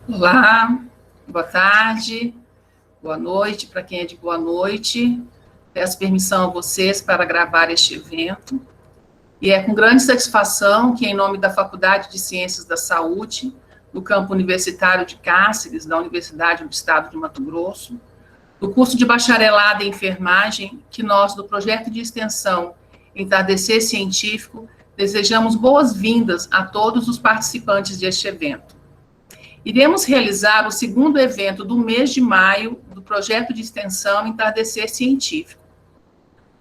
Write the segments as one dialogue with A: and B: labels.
A: Olá, boa tarde, boa noite para quem é de boa noite. Peço permissão a vocês para gravar este evento. E é com grande satisfação que, em nome da Faculdade de Ciências da Saúde, do campo universitário de Cáceres, da Universidade do Estado de Mato Grosso, do curso de bacharelado em enfermagem, que nós, do projeto de extensão Entardecer Científico, desejamos boas-vindas a todos os participantes deste evento. Iremos realizar o segundo evento do mês de maio do projeto de extensão Entardecer Científico.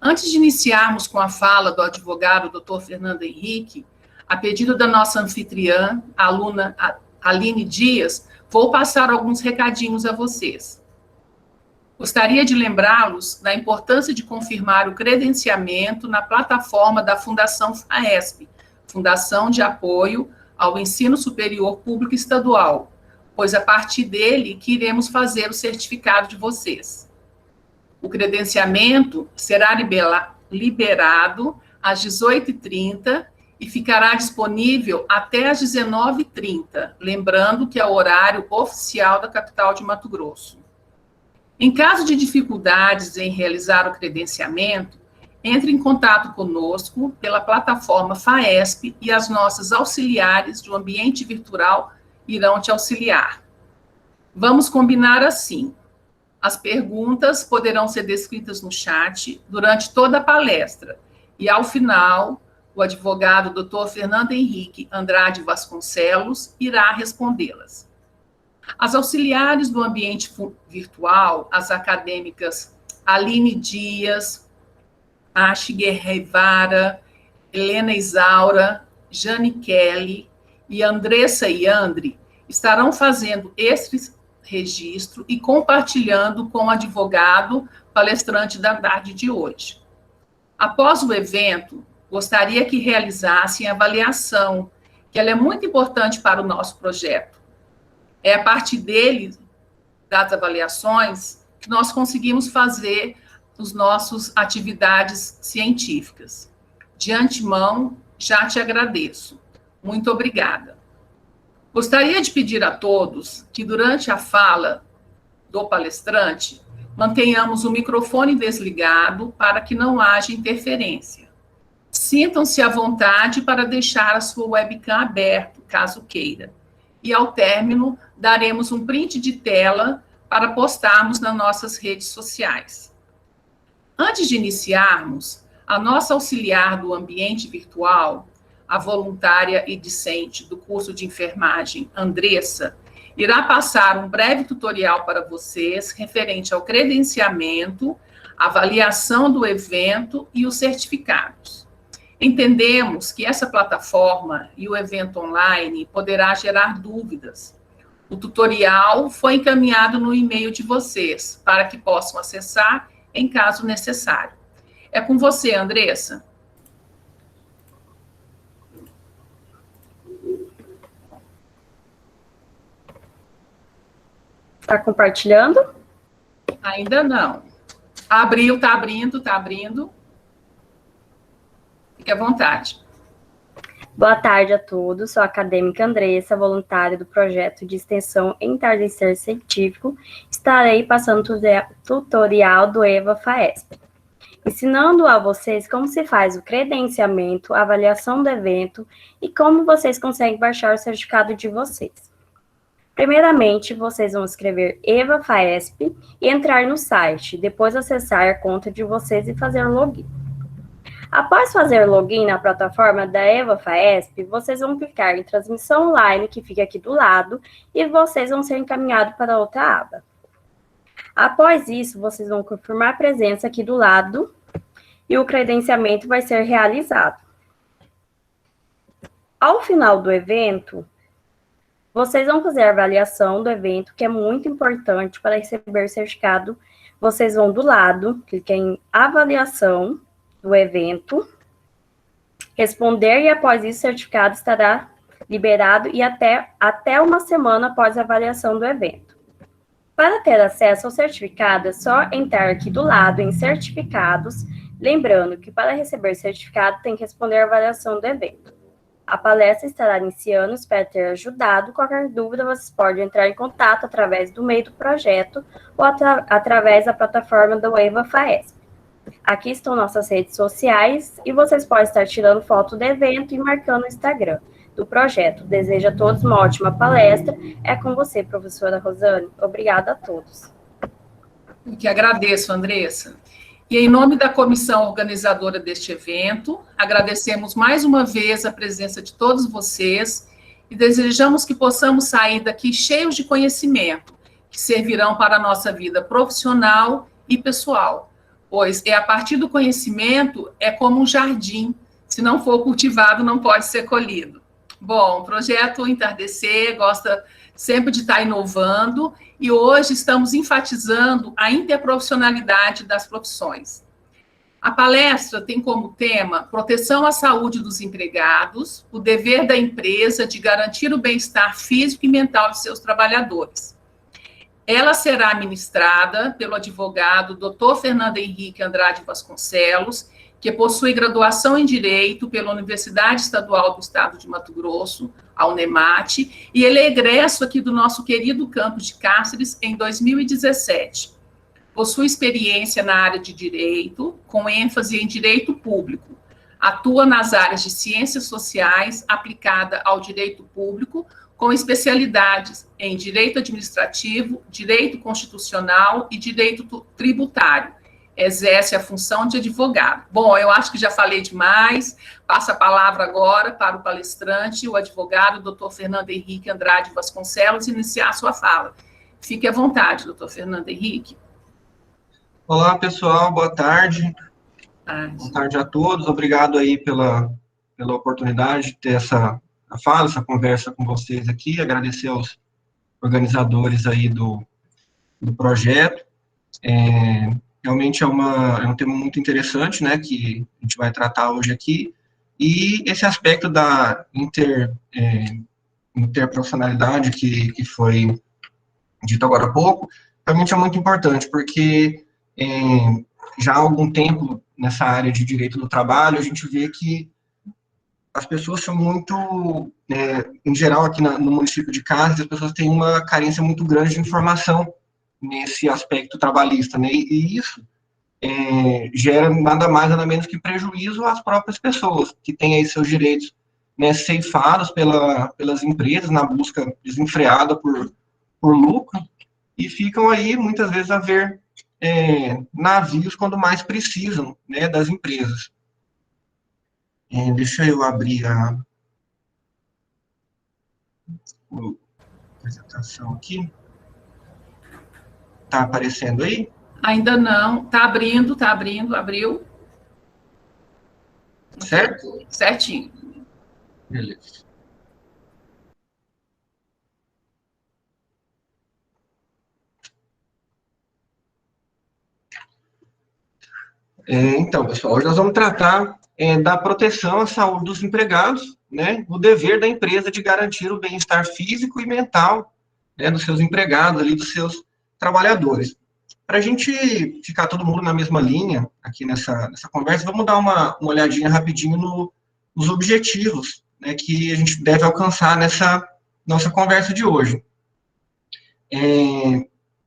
A: Antes de iniciarmos com a fala do advogado Dr. Fernando Henrique, a pedido da nossa anfitriã, a aluna Aline Dias, vou passar alguns recadinhos a vocês. Gostaria de lembrá-los da importância de confirmar o credenciamento na plataforma da Fundação FAESP, Fundação de Apoio ao Ensino Superior Público Estadual, pois a partir dele que iremos fazer o certificado de vocês. O credenciamento será liberado às 18h30 e ficará disponível até às 19h30, lembrando que é o horário oficial da capital de Mato Grosso. Em caso de dificuldades em realizar o credenciamento, entre em contato conosco pela plataforma FAESP e as nossas auxiliares do ambiente virtual irão te auxiliar. Vamos combinar assim. As perguntas poderão ser descritas no chat durante toda a palestra e, ao final, o advogado Dr. Fernando Henrique Andrade Vasconcelos irá respondê-las. As auxiliares do ambiente virtual, as acadêmicas Aline Dias, Ashi Guerrevara, Helena Isaura, Jane Kelly e Andressa Iandri, estarão fazendo esse registro e compartilhando com o advogado palestrante da tarde de hoje. Após o evento, gostaria que realizassem a avaliação, que ela é muito importante para o nosso projeto. É a partir dele, das avaliações, que nós conseguimos fazer as nossas atividades científicas. De antemão, já te agradeço. Muito obrigada. Gostaria de pedir a todos que, durante a fala do palestrante, mantenhamos o microfone desligado para que não haja interferência. Sintam-se à vontade para deixar a sua webcam aberta, caso queira. E, ao término, daremos um print de tela para postarmos nas nossas redes sociais. Antes de iniciarmos, a nossa auxiliar do ambiente virtual, a voluntária e discente do curso de enfermagem, Andressa, irá passar um breve tutorial para vocês referente ao credenciamento, avaliação do evento e os certificados. Entendemos que essa plataforma e o evento online poderá gerar dúvidas. O tutorial foi encaminhado no e-mail de vocês, para que possam acessar em caso necessário. É com você, Andressa.
B: Está compartilhando?
A: Ainda não. Abriu, está abrindo. Fique à vontade.
B: Boa tarde a todos, sou a acadêmica Andressa, voluntária do projeto de extensão Entardecer Científico. Estarei passando o tutorial do EVA FAESP, ensinando a vocês como se faz o credenciamento, a avaliação do evento e como vocês conseguem baixar o certificado de vocês. Primeiramente, vocês vão escrever EVA FAESP e entrar no site, depois acessar a conta de vocês e fazer o login. Após fazer login na plataforma da EVA FAESP, vocês vão clicar em transmissão online, que fica aqui do lado, e vocês vão ser encaminhados para outra aba. Após isso, vocês vão confirmar a presença aqui do lado, e o credenciamento vai ser realizado. Ao final do evento, vocês vão fazer a avaliação do evento, que é muito importante para receber o certificado. Vocês vão do lado, cliquem em avaliação do evento, responder e após isso o certificado estará liberado e até uma semana após a avaliação do evento. Para ter acesso ao certificado é só entrar aqui do lado em certificados, lembrando que para receber certificado tem que responder a avaliação do evento. A palestra estará iniciando, espero ter ajudado. Qualquer dúvida, vocês podem entrar em contato através do meio do projeto ou através da plataforma do EVA FAESP. Aqui estão nossas redes sociais e vocês podem estar tirando foto do evento e marcando o Instagram do projeto. Desejo a todos uma ótima palestra. É com você, professora Rosane. Obrigada a todos.
A: Eu que agradeço, Andressa. E em nome da comissão organizadora deste evento, agradecemos mais uma vez a presença de todos vocês e desejamos que possamos sair daqui cheios de conhecimento, que servirão para a nossa vida profissional e pessoal, pois é a partir do conhecimento, é como um jardim, se não for cultivado, não pode ser colhido. Bom, o projeto Entardecer gosta sempre de estar inovando, e hoje estamos enfatizando a interprofissionalidade das profissões. A palestra tem como tema proteção à saúde dos empregados, o dever da empresa de garantir o bem-estar físico e mental de seus trabalhadores. Ela será ministrada pelo advogado Dr. Fernando Henrique Andrade Vasconcelos, que possui graduação em Direito pela Universidade Estadual do Estado de Mato Grosso, a UNEMAT, e ele é egresso aqui do nosso querido campus de Cáceres em 2017. Possui experiência na área de Direito, com ênfase em Direito Público. Atua nas áreas de Ciências Sociais, aplicada ao Direito Público, com especialidades em Direito Administrativo, Direito Constitucional e Direito Tributário. Exerce a função de advogado. Bom, eu acho que já falei demais, passo a palavra agora para o palestrante, o advogado, Dr. Fernando Henrique Andrade Vasconcelos, iniciar a sua fala. Fique à vontade, Dr. Fernando Henrique.
C: Olá, pessoal, boa tarde. Boa tarde a todos, obrigado aí pela oportunidade de ter essa fala, essa conversa com vocês aqui, agradecer aos organizadores aí do projeto. Realmente é um tema muito interessante, né, que a gente vai tratar hoje aqui, e esse aspecto da interprofissionalidade que foi dito agora há pouco, realmente é muito importante, porque já há algum tempo nessa área de direito do trabalho, a gente vê que as pessoas são muito, em geral aqui no município de Cáceres, as pessoas têm uma carência muito grande de informação nesse aspecto trabalhista, né, e isso gera nada mais, nada menos que prejuízo às próprias pessoas, que têm aí seus direitos, né, ceifados pelas empresas, na busca desenfreada por lucro, e ficam aí, muitas vezes, a ver navios quando mais precisam, né, das empresas. Deixa eu abrir a apresentação aqui. Está aparecendo aí?
A: Ainda não. Está abrindo, abriu.
C: Certo?
A: Certinho.
C: Beleza. Então, pessoal, hoje nós vamos tratar da proteção à saúde dos empregados, né, o dever da empresa de garantir o bem-estar físico e mental, né, dos seus empregados, ali, dos seus trabalhadores. Para a gente ficar todo mundo na mesma linha aqui nessa conversa, vamos dar uma olhadinha rapidinho nos objetivos, né, que a gente deve alcançar nessa nossa conversa de hoje.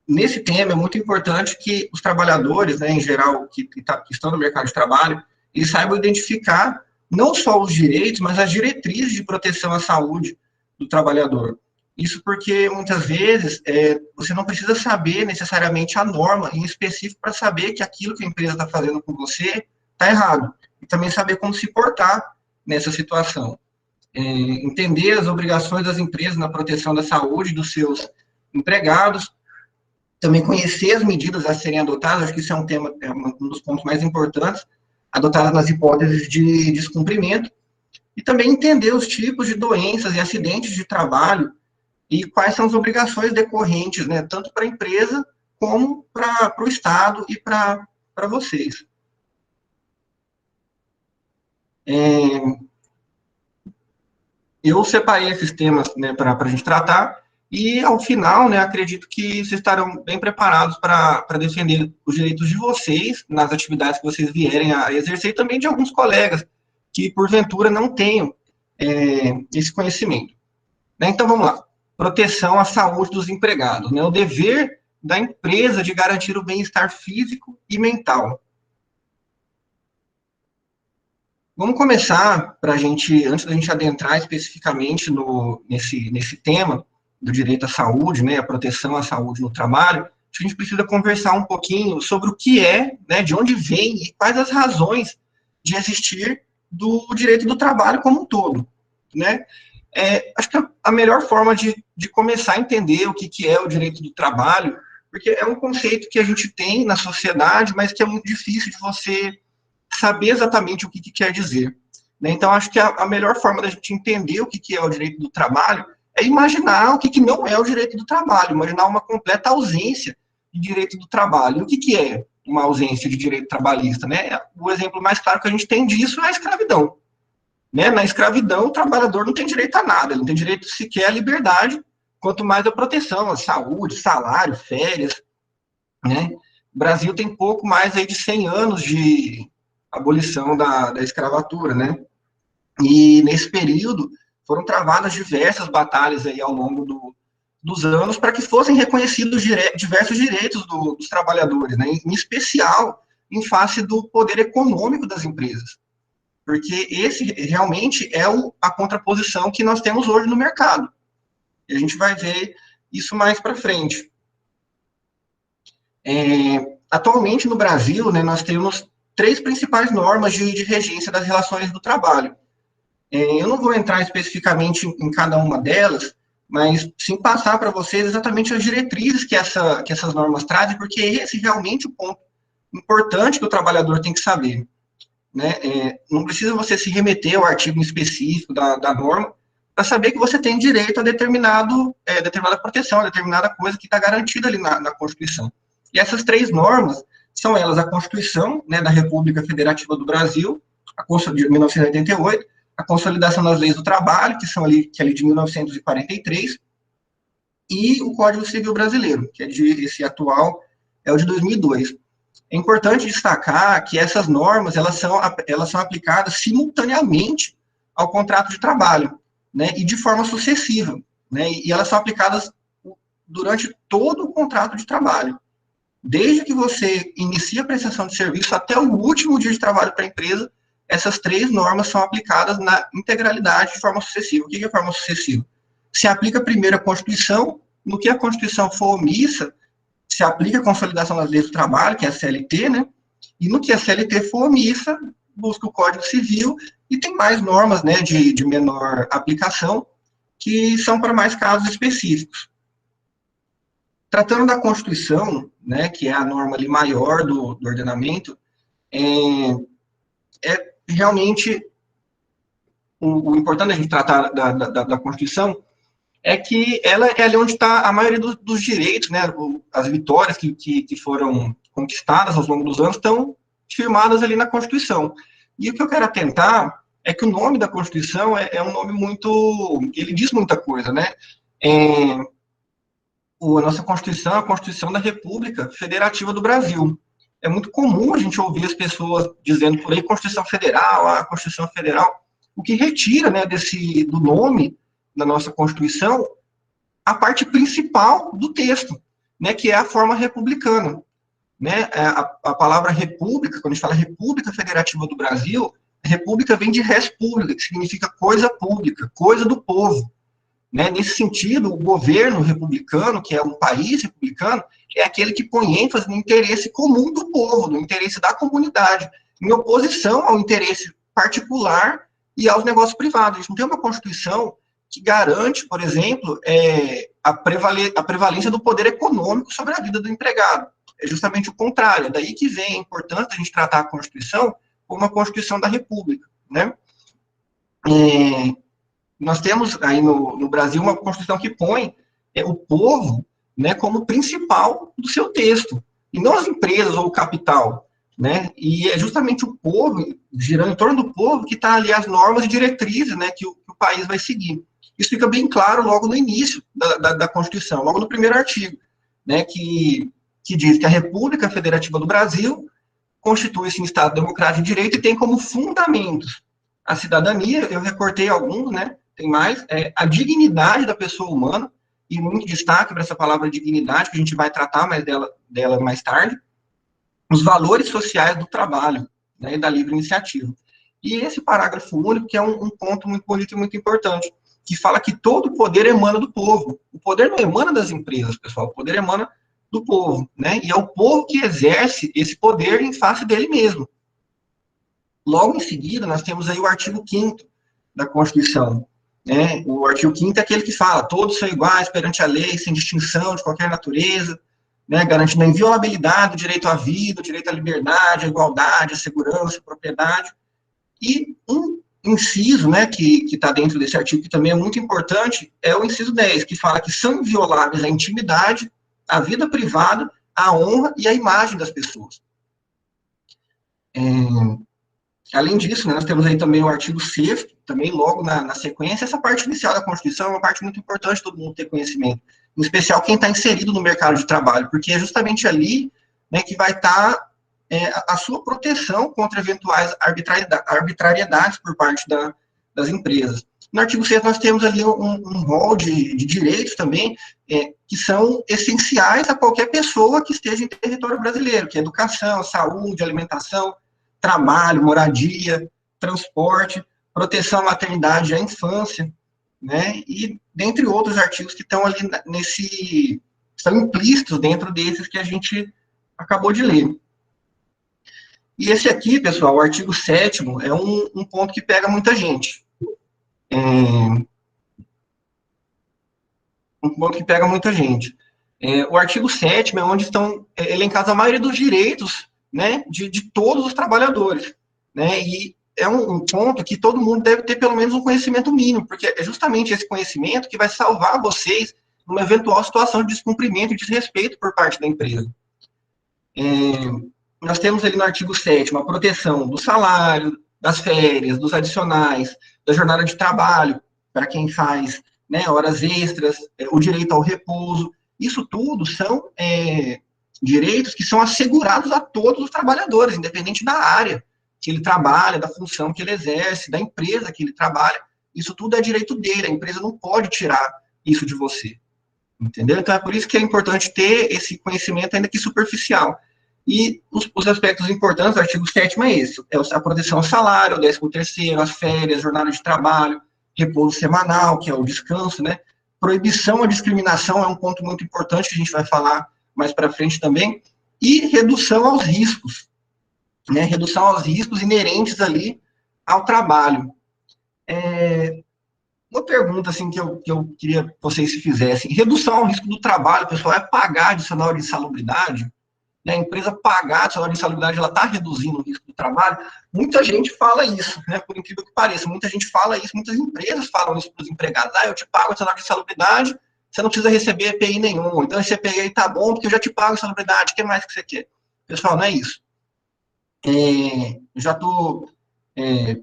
C: Nesse tema, é muito importante que os trabalhadores, né, em geral, que estão no mercado de trabalho, eles saibam identificar não só os direitos, mas as diretrizes de proteção à saúde do trabalhador. Isso porque, muitas vezes, você não precisa saber necessariamente a norma em específico para saber que aquilo que a empresa está fazendo com você está errado. E também saber como se portar nessa situação. Entender as obrigações das empresas na proteção da saúde dos seus empregados, também conhecer as medidas a serem adotadas, acho que isso é um dos pontos mais importantes, adotadas nas hipóteses de descumprimento, e também entender os tipos de doenças e acidentes de trabalho e quais são as obrigações decorrentes, né, tanto para a empresa como para o Estado e para vocês. Eu separei esses temas, né, para a gente tratar, e, ao final, né, acredito que vocês estarão bem preparados para defender os direitos de vocês nas atividades que vocês vierem a exercer, e também de alguns colegas que, porventura, não tenham esse conhecimento. Né? Então, vamos lá. Proteção à saúde dos empregados. Né? O dever da empresa de garantir o bem-estar físico e mental. Vamos começar, antes da gente adentrar especificamente nesse tema do direito à saúde, né, a proteção à saúde no trabalho, a gente precisa conversar um pouquinho sobre o que é, né, de onde vem e quais as razões de existir do direito do trabalho como um todo, né? Acho que a melhor forma de começar a entender o que é o direito do trabalho, porque é um conceito que a gente tem na sociedade, mas que é muito difícil de você saber exatamente o que quer dizer. Né? Então, acho que a melhor forma da gente entender o que é o direito do trabalho é imaginar o que não é o direito do trabalho, imaginar uma completa ausência de direito do trabalho. E o que é uma ausência de direito trabalhista? Né? O exemplo mais claro que a gente tem disso é a escravidão. Né? Na escravidão, o trabalhador não tem direito a nada, ele não tem direito sequer à liberdade, quanto mais à proteção, à saúde, salário, férias. Né? O Brasil tem pouco mais aí de 100 anos de abolição da escravatura, né? E nesse período foram travadas diversas batalhas aí ao longo dos anos para que fossem reconhecidos diversos direitos dos trabalhadores, né? Em especial em face do poder econômico das empresas, porque esse realmente é a contraposição que nós temos hoje no mercado. E a gente vai ver isso mais para frente. Atualmente no Brasil, né, nós temos 3 principais normas de regência das relações do trabalho. Eu não vou entrar especificamente em cada uma delas, mas sim passar para vocês exatamente as diretrizes que essas normas trazem, porque esse é realmente o ponto importante que o trabalhador tem que saber. Né? Não precisa você se remeter ao artigo específico da norma para saber que você tem direito a determinada proteção, a determinada coisa que está garantida ali na Constituição. E essas 3 normas são elas a Constituição, né, da República Federativa do Brasil, a Constituição de 1988, a Consolidação das Leis do Trabalho, que é ali de 1943, e o Código Civil Brasileiro, que esse atual é o de 2002. É importante destacar que essas normas elas são aplicadas simultaneamente ao contrato de trabalho, né, e de forma sucessiva, né, e elas são aplicadas durante todo o contrato de trabalho. Desde que você inicia a prestação de serviço até o último dia de trabalho para a empresa, essas 3 normas são aplicadas na integralidade de forma sucessiva. O que é forma sucessiva? Se aplica primeiro a Constituição, no que a Constituição for omissa, se aplica a Consolidação das Leis do Trabalho, que é a CLT, né? E no que a CLT for omissa, busca o Código Civil, e tem mais normas, né, de menor aplicação, que são para mais casos específicos. Tratando da Constituição, né, que é a norma ali maior do ordenamento, realmente o importante a gente tratar da Constituição é que ela é ali onde está a maioria dos direitos, né, as vitórias que foram conquistadas ao longo dos anos estão firmadas ali na Constituição. E o que eu quero atentar é que o nome da Constituição é um nome ele diz muita coisa, né? A nossa Constituição é a Constituição da República Federativa do Brasil. É muito comum a gente ouvir as pessoas dizendo por aí Constituição Federal, a Constituição Federal, o que retira, né, do nome da nossa Constituição a parte principal do texto, né, que é a forma republicana. Né? A palavra república, quando a gente fala República Federativa do Brasil, república vem de res pública, que significa coisa pública, coisa do povo. Né? Nesse sentido, o governo republicano, que é um país republicano, é aquele que põe ênfase no interesse comum do povo, no interesse da comunidade, em oposição ao interesse particular e aos negócios privados. A gente não tem uma Constituição que garante, por exemplo, a prevalência do poder econômico sobre a vida do empregado. É justamente o contrário. É daí que vem a importância de a gente tratar a Constituição como uma Constituição da República. Né? Nós temos aí no Brasil uma Constituição que põe o povo, né, como principal do seu texto, e não as empresas ou o capital. Né? E é justamente o povo, girando em torno do povo, que está ali as normas e diretrizes, né, que o país vai seguir. Isso fica bem claro logo no início da Constituição, logo no primeiro artigo, né, que diz que a República Federativa do Brasil constitui-se em Estado democrático de direito e tem como fundamentos a cidadania, eu recortei alguns, né? Tem mais, a dignidade da pessoa humana, e muito destaque para essa palavra dignidade, que a gente vai tratar mais dela mais tarde, os valores sociais do trabalho, né, e da livre iniciativa. E esse parágrafo único, que é um ponto muito bonito e muito importante, que fala que todo o poder emana do povo. O poder não emana das empresas, pessoal, o poder emana do povo, né? E é o povo que exerce esse poder em face dele mesmo. Logo em seguida, nós temos aí o artigo 5º da Constituição, né? O artigo 5º é aquele que fala: todos são iguais perante a lei, sem distinção de qualquer natureza, né? Garantindo a inviolabilidade do direito à vida, o direito à liberdade, à igualdade, à segurança, à propriedade. E um inciso, né, que está dentro desse artigo, que também é muito importante, é o inciso 10, que fala que são invioláveis a intimidade, a vida privada, a honra e a imagem das pessoas. Além disso, né, nós temos aí também o artigo 6º, também logo na sequência. Essa parte inicial da Constituição é uma parte muito importante, todo mundo ter conhecimento, em especial quem está inserido no mercado de trabalho, porque é justamente ali, né, que vai estar a sua proteção contra eventuais arbitrariedades por parte das empresas. No artigo 6 nós temos ali um rol de direitos também, que são essenciais a qualquer pessoa que esteja em território brasileiro, que é educação, saúde, alimentação, trabalho, moradia, transporte, proteção à maternidade e à infância, né? E dentre outros artigos que estão ali estão implícitos dentro desses que a gente acabou de ler. E esse aqui, pessoal, o artigo 7º, é um ponto que pega muita gente. Um ponto que pega muita gente. O artigo 7º é onde estão elencados a maioria dos direitos, né, de todos os trabalhadores, né, e é um ponto que todo mundo deve ter pelo menos um conhecimento mínimo, porque é justamente esse conhecimento que vai salvar vocês numa eventual situação de descumprimento e desrespeito por parte da empresa. Nós temos ali no artigo 7º a proteção do salário, das férias, dos adicionais, da jornada de trabalho, para quem faz, né, horas extras, o direito ao repouso. Isso tudo são direitos que são assegurados a todos os trabalhadores, independente da área que ele trabalha, da função que ele exerce, da empresa que ele trabalha. Isso tudo é direito dele, a empresa não pode tirar isso de você. Entendeu? Então é por isso que é importante ter esse conhecimento, ainda que superficial. E os aspectos importantes do artigo 7º é esse: a proteção ao salário, o 13º, as férias, jornada de trabalho, repouso semanal, que é o descanso, né? Proibição à discriminação é um ponto muito importante, que a gente vai falar mais para frente também, e redução aos riscos, né? Redução aos riscos inerentes ali ao trabalho. Uma pergunta, assim, que eu queria que vocês se fizessem: redução ao risco do trabalho, pessoal, é pagar adicional de insalubridade? A empresa pagar a salário de insalubridade, ela está reduzindo o risco do trabalho? Muita gente fala isso, né? Por incrível que pareça, muita gente fala isso, muitas empresas falam isso para os empregados: eu te pago a salário de insalubridade, você não precisa receber EPI nenhum, então esse EPI aí tá bom, porque eu já te pago a insalubridade, o que mais que você quer? Pessoal, não é isso. Já estou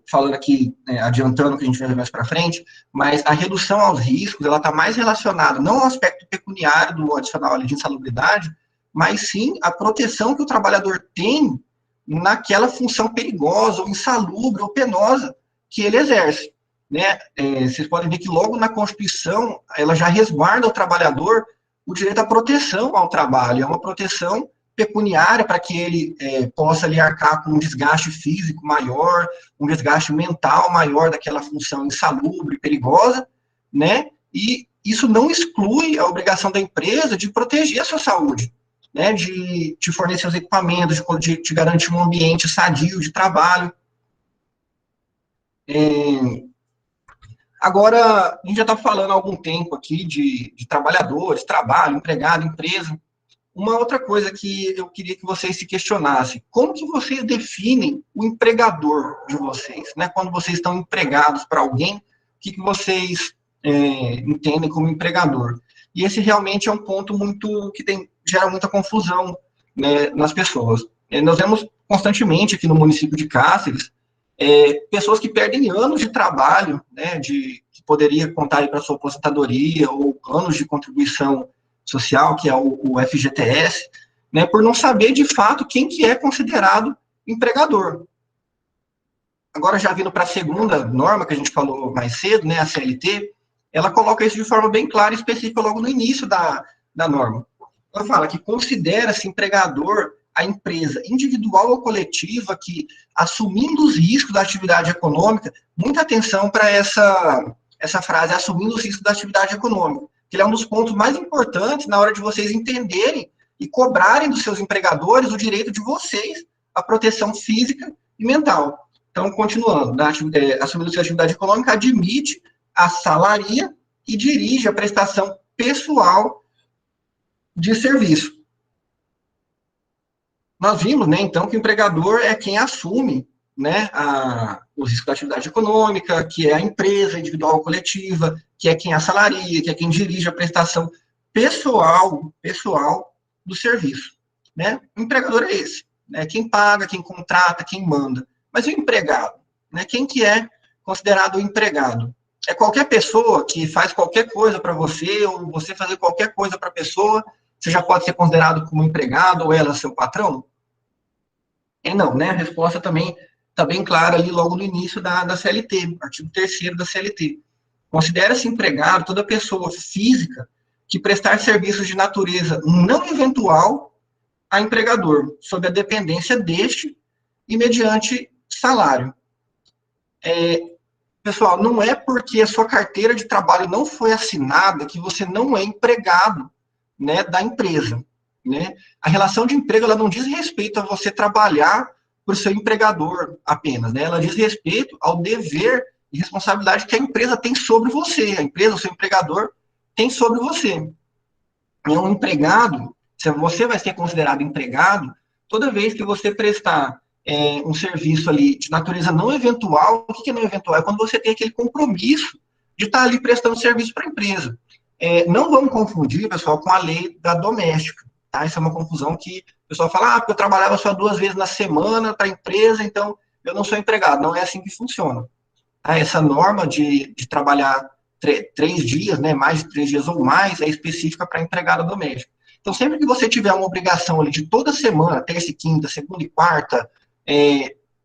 C: falando aqui, adiantando o que a gente vai ver mais para frente, mas a redução aos riscos, ela está mais relacionada, não ao aspecto pecuniário do adicional ali de insalubridade, mas sim a proteção que o trabalhador tem naquela função perigosa, ou insalubre, ou penosa que ele exerce, né? Vocês podem ver que logo na Constituição, ela já resguarda ao trabalhador o direito à proteção ao trabalho, é uma proteção pecuniária para que ele possa ali arcar com um desgaste físico maior, um desgaste mental maior daquela função insalubre, perigosa, né? E isso não exclui a obrigação da empresa de proteger a sua saúde, né, de te fornecer os equipamentos, de te garantir um ambiente sadio de trabalho. Agora, a gente já está falando há algum tempo aqui de trabalhadores, trabalho, empregado, empresa. Uma outra coisa que eu queria que vocês se questionassem: como que vocês definem o empregador de vocês, né? Quando vocês estão empregados para alguém, o que vocês entendem como empregador? E esse realmente é um ponto que gera muita confusão, né, nas pessoas. Nós vemos constantemente aqui no município de Cáceres pessoas que perdem anos de trabalho, né, que poderia contar aí para sua aposentadoria, ou anos de contribuição social, que é o FGTS, né, por não saber de fato quem que é considerado empregador. Agora, já vindo para a segunda norma que a gente falou mais cedo, né, a CLT, ela coloca isso de forma bem clara e específica logo no início da norma. Ela fala que considera-se empregador a empresa individual ou coletiva que, assumindo os riscos da atividade econômica, muita atenção para essa frase, assumindo os riscos da atividade econômica, que ele é um dos pontos mais importantes na hora de vocês entenderem e cobrarem dos seus empregadores o direito de vocês à proteção física e mental. Então, continuando, assumindo sua atividade econômica, admite, assalaria e dirige a prestação pessoal de serviço. Nós vimos, né, então, que o empregador é quem assume, né, os riscos da atividade econômica, que é a empresa individual ou coletiva, que é quem assalaria, que é quem dirige a prestação pessoal do serviço. Né? O empregador é esse, né, quem paga, quem contrata, quem manda. Mas e o empregado? Né, quem que é considerado o empregado? É qualquer pessoa que faz qualquer coisa para você, ou você fazer qualquer coisa para a pessoa, você já pode ser considerado como empregado, ou ela seu patrão? Não, né? A resposta também está bem clara ali logo no início da CLT, artigo 3º da CLT. Considera-se empregado toda pessoa física que prestar serviços de natureza não eventual a empregador, sob a dependência deste e mediante salário. Pessoal, não é porque a sua carteira de trabalho não foi assinada que você não é empregado, né, da empresa. Né? A relação de emprego ela não diz respeito a você trabalhar para o seu empregador apenas, né? Ela diz respeito ao dever e responsabilidade que a empresa tem sobre você, a empresa, o seu empregador, tem sobre você. É um empregado, se você vai ser considerado empregado, toda vez que você prestar um serviço ali de natureza não eventual, o que é não eventual? É quando você tem aquele compromisso de estar ali prestando serviço para a empresa. Não vamos confundir, pessoal, com a lei da doméstica. Tá? Isso é uma confusão que o pessoal fala, porque eu trabalhava só 2 vezes na semana para a empresa, então eu não sou empregado. Não é assim que funciona. Tá? Essa norma de trabalhar 3 dias, né, mais de 3 dias ou mais, é específica para empregada doméstica. Então, sempre que você tiver uma obrigação ali de toda semana, terça e quinta, segunda e quarta,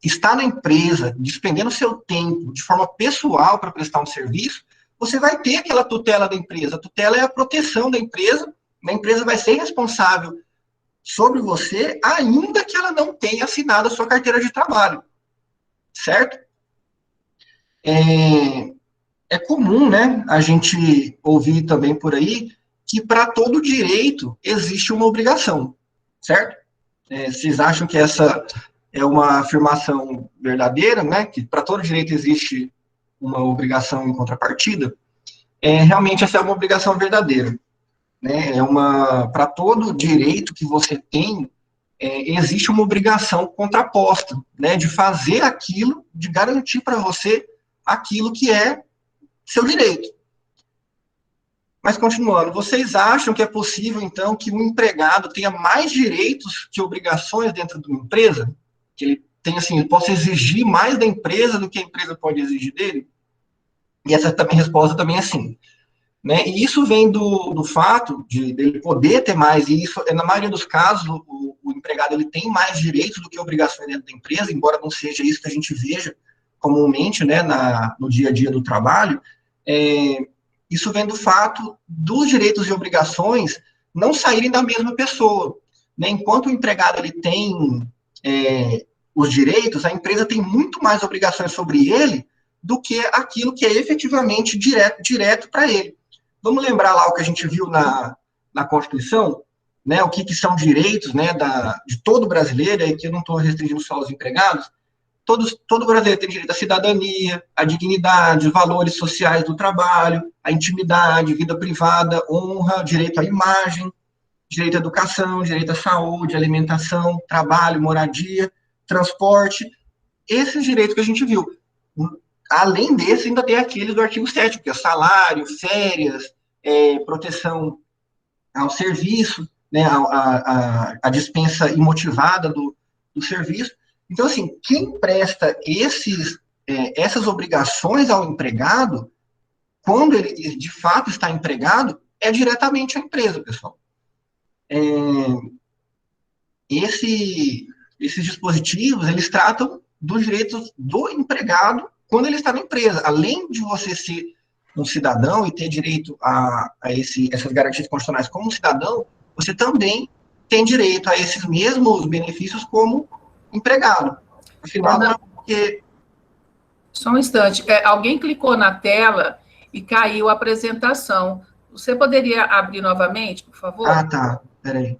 C: estar na empresa, despendendo seu tempo de forma pessoal para prestar um serviço, você vai ter aquela tutela da empresa. A tutela é a proteção da empresa, a empresa vai ser responsável sobre você, ainda que ela não tenha assinado a sua carteira de trabalho. Certo? É comum, né, a gente ouvir também por aí que para todo direito existe uma obrigação, certo? Vocês acham que essa é uma afirmação verdadeira, né, que para todo direito existe uma obrigação em contrapartida? Realmente essa é uma obrigação verdadeira. Né? Para todo direito que você tem, existe uma obrigação contraposta, né, de fazer aquilo, de garantir para você aquilo que é seu direito. Mas, continuando, vocês acham que é possível, então, que um empregado tenha mais direitos que obrigações dentro de uma empresa? Que ele tenha, assim, possa exigir mais da empresa do que a empresa pode exigir dele? E essa resposta também é sim. Né? E isso vem do fato de ele poder ter mais, e isso, na maioria dos casos, o empregado ele tem mais direitos do que obrigações dentro da empresa, embora não seja isso que a gente veja comumente, né, no dia a dia do trabalho. Isso vem do fato dos direitos e obrigações não saírem da mesma pessoa. Né? Enquanto o empregado ele tem os direitos, a empresa tem muito mais obrigações sobre ele do que aquilo que é efetivamente direto para ele. Vamos lembrar lá o que a gente viu na Constituição, né, o que são direitos, né, de todo brasileiro, aí que eu não estou restringindo só os empregados. Todo brasileiro tem direito à cidadania, à dignidade, valores sociais do trabalho, à intimidade, vida privada, honra, direito à imagem, direito à educação, direito à saúde, alimentação, trabalho, moradia, transporte. Esses direitos que a gente viu. Além desse, ainda tem aqueles do artigo 7º, que é salário, férias, proteção ao serviço, né, a dispensa imotivada do serviço. Então, assim, quem presta essas obrigações ao empregado, quando ele de fato está empregado, é diretamente a empresa, pessoal. Esses dispositivos, eles tratam dos direitos do empregado quando ele está na empresa. Além de você ser um cidadão e ter direito essas garantias constitucionais como cidadão, você também tem direito a esses mesmos benefícios como empregado. Afinal, não é porque...
A: Só um instante. Alguém clicou na tela e caiu a apresentação. Você poderia abrir novamente, por favor?
C: Ah, tá. Peraí.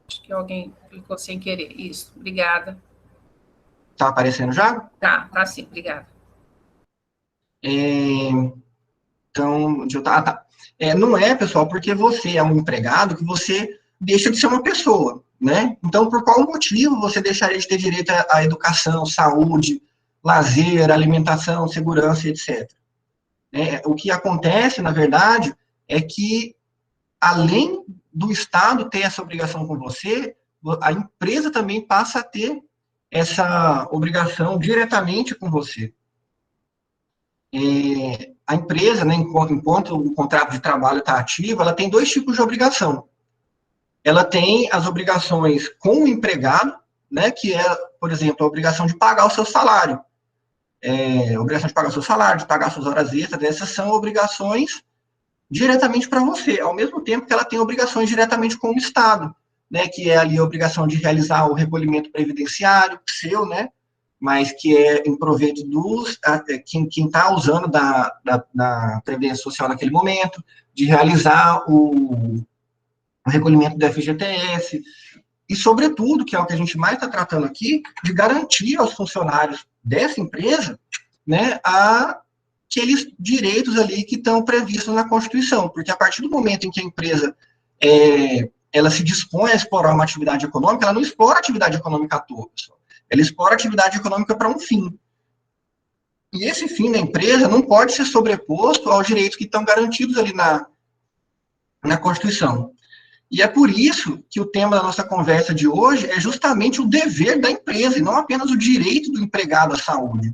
A: Acho que alguém clicou sem querer. Isso, obrigada.
C: Tá aparecendo já?
A: Tá sim, obrigada.
C: Então, tá. Não é, pessoal, porque você é um empregado que você deixa de ser uma pessoa, né? Então, por qual motivo você deixaria de ter direito à educação, saúde, lazer, alimentação, segurança, etc. O que acontece, na verdade, é que, além do Estado ter essa obrigação com você, a empresa também passa a ter essa obrigação diretamente com você. A empresa, né, enquanto o contrato de trabalho está ativo, ela tem dois tipos de obrigação. Ela tem as obrigações com o empregado, né, que é, por exemplo, a obrigação de pagar o seu salário. A obrigação de pagar o seu salário, de pagar suas horas extras, essas são obrigações diretamente para você, ao mesmo tempo que ela tem obrigações diretamente com o Estado, né, que é ali a obrigação de realizar o recolhimento previdenciário, seu, né, mas que é em proveito quem está usando da Previdência Social naquele momento, de realizar o recolhimento do FGTS, e, sobretudo, que é o que a gente mais está tratando aqui, de garantir aos funcionários dessa empresa, né, aqueles direitos ali que estão previstos na Constituição, porque a partir do momento em que a empresa ela se dispõe a explorar uma atividade econômica, ela não explora a atividade econômica à toa, pessoal. Ela explora a atividade econômica para um fim. E esse fim da empresa não pode ser sobreposto aos direitos que estão garantidos ali na Constituição. E é por isso que o tema da nossa conversa de hoje é justamente o dever da empresa, e não apenas o direito do empregado à saúde.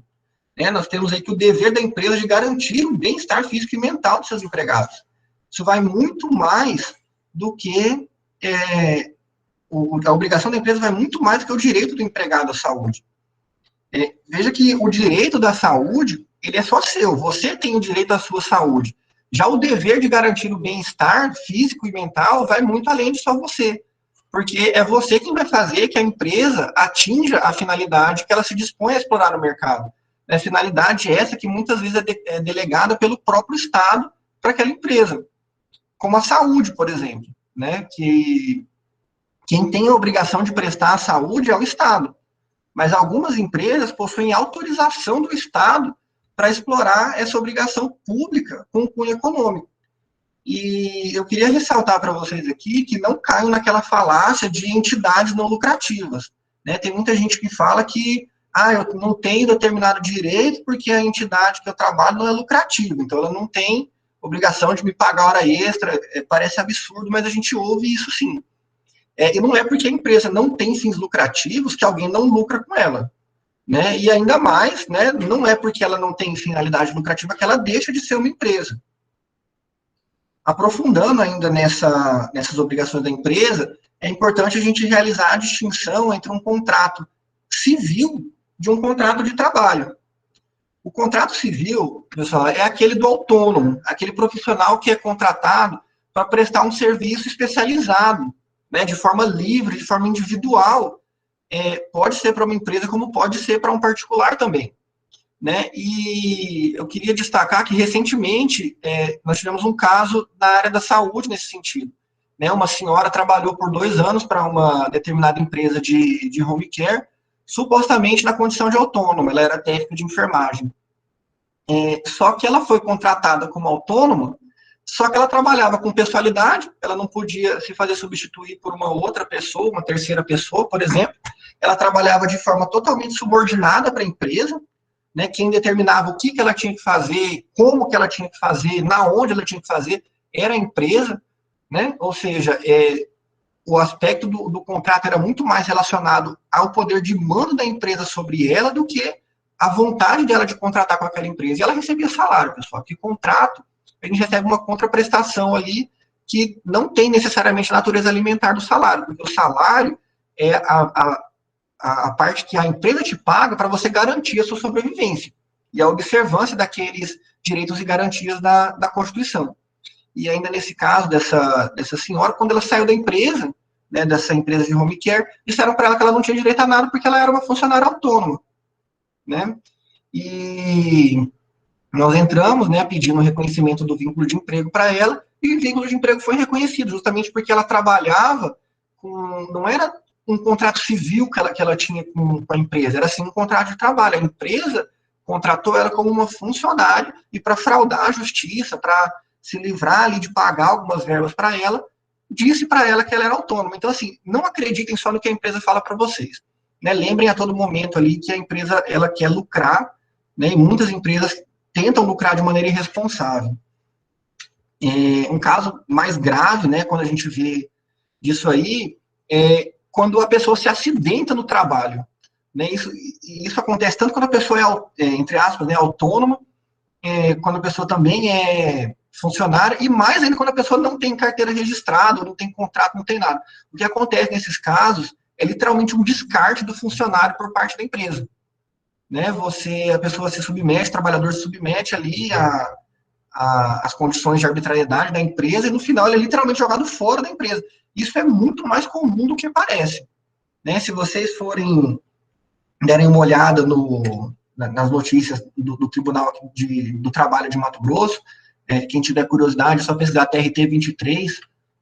C: Nós temos aí que o dever da empresa de garantir o bem-estar físico e mental dos seus empregados. Isso vai muito mais do que... a obrigação da empresa vai muito mais do que o direito do empregado à saúde. Veja que o direito da saúde, ele é só seu, você tem o direito à sua saúde. Já o dever de garantir o bem-estar físico e mental vai muito além de só você, porque é você quem vai fazer que a empresa atinja a finalidade que ela se dispõe a explorar no mercado. A finalidade essa que muitas vezes é delegada pelo próprio Estado para aquela empresa, como a saúde, por exemplo, né, que quem tem a obrigação de prestar a saúde é o Estado. Mas algumas empresas possuem autorização do Estado para explorar essa obrigação pública com cunho econômico. E eu queria ressaltar para vocês aqui que não caiam naquela falácia de entidades não lucrativas. Né? Tem muita gente que fala que eu não tenho determinado direito porque a entidade que eu trabalho não é lucrativa, então ela não tem obrigação de me pagar hora extra. Parece absurdo, mas a gente ouve isso sim. E não é porque a empresa não tem fins lucrativos que alguém não lucra com ela. Né? E ainda mais, né, não é porque ela não tem finalidade lucrativa que ela deixa de ser uma empresa. Aprofundando ainda nessas obrigações da empresa, é importante a gente realizar a distinção entre um contrato civil de um contrato de trabalho. O contrato civil, pessoal, é aquele do autônomo, aquele profissional que é contratado para prestar um serviço especializado, né, de forma livre, de forma individual. Pode ser para uma empresa, como pode ser para um particular também. Né? E eu queria destacar que, recentemente, nós tivemos um caso na área da saúde nesse sentido. Né? Uma senhora trabalhou por 2 anos para uma determinada empresa de home care, supostamente na condição de autônoma, ela era técnica de enfermagem. Só que ela foi contratada como autônoma, só que ela trabalhava com pessoalidade, ela não podia se fazer substituir por uma outra pessoa, uma terceira pessoa, por exemplo. Ela trabalhava de forma totalmente subordinada para a empresa, né? Quem determinava o que ela tinha que fazer, como que ela tinha que fazer, na onde ela tinha que fazer, era a empresa, né? Ou seja, o aspecto do contrato era muito mais relacionado ao poder de mando da empresa sobre ela do que a vontade dela de contratar com aquela empresa. E ela recebia salário, pessoal, que contrato, a gente recebe uma contraprestação ali que não tem necessariamente a natureza alimentar do salário, porque o salário é a parte que a empresa te paga para você garantir a sua sobrevivência e a observância daqueles direitos e garantias da Constituição. E ainda nesse caso dessa senhora, quando ela saiu da empresa, né, dessa empresa de home care, disseram para ela que ela não tinha direito a nada porque ela era uma funcionária autônoma, né? E nós entramos, né, pedindo o reconhecimento do vínculo de emprego para ela, e o vínculo de emprego foi reconhecido, justamente porque ela trabalhava com, não era um contrato civil que ela tinha com a empresa, era sim um contrato de trabalho. A empresa contratou ela como uma funcionária, e para fraudar a justiça, para se livrar ali de pagar algumas verbas para ela, disse para ela que ela era autônoma. Então, assim, não acreditem só no que a empresa fala para vocês, né? Lembrem a todo momento ali que a empresa, ela quer lucrar, né? E muitas empresas tentam lucrar de maneira irresponsável. Um caso mais grave, né, quando a gente vê disso aí, é quando a pessoa se acidenta no trabalho, né? Isso acontece tanto quando a pessoa entre aspas, né, autônoma, quando a pessoa também é funcionária, e mais ainda quando a pessoa não tem carteira registrada, não tem contrato, não tem nada. O que acontece nesses casos é literalmente um descarte do funcionário por parte da empresa, né? A pessoa se submete, o trabalhador se submete ali as condições de arbitrariedade da empresa, e no final ele é literalmente jogado fora da empresa. Isso é muito mais comum do que parece, né? Se vocês derem uma olhada nas notícias do Tribunal do Trabalho de Mato Grosso, quem tiver curiosidade, é só pesquisar TRT-23,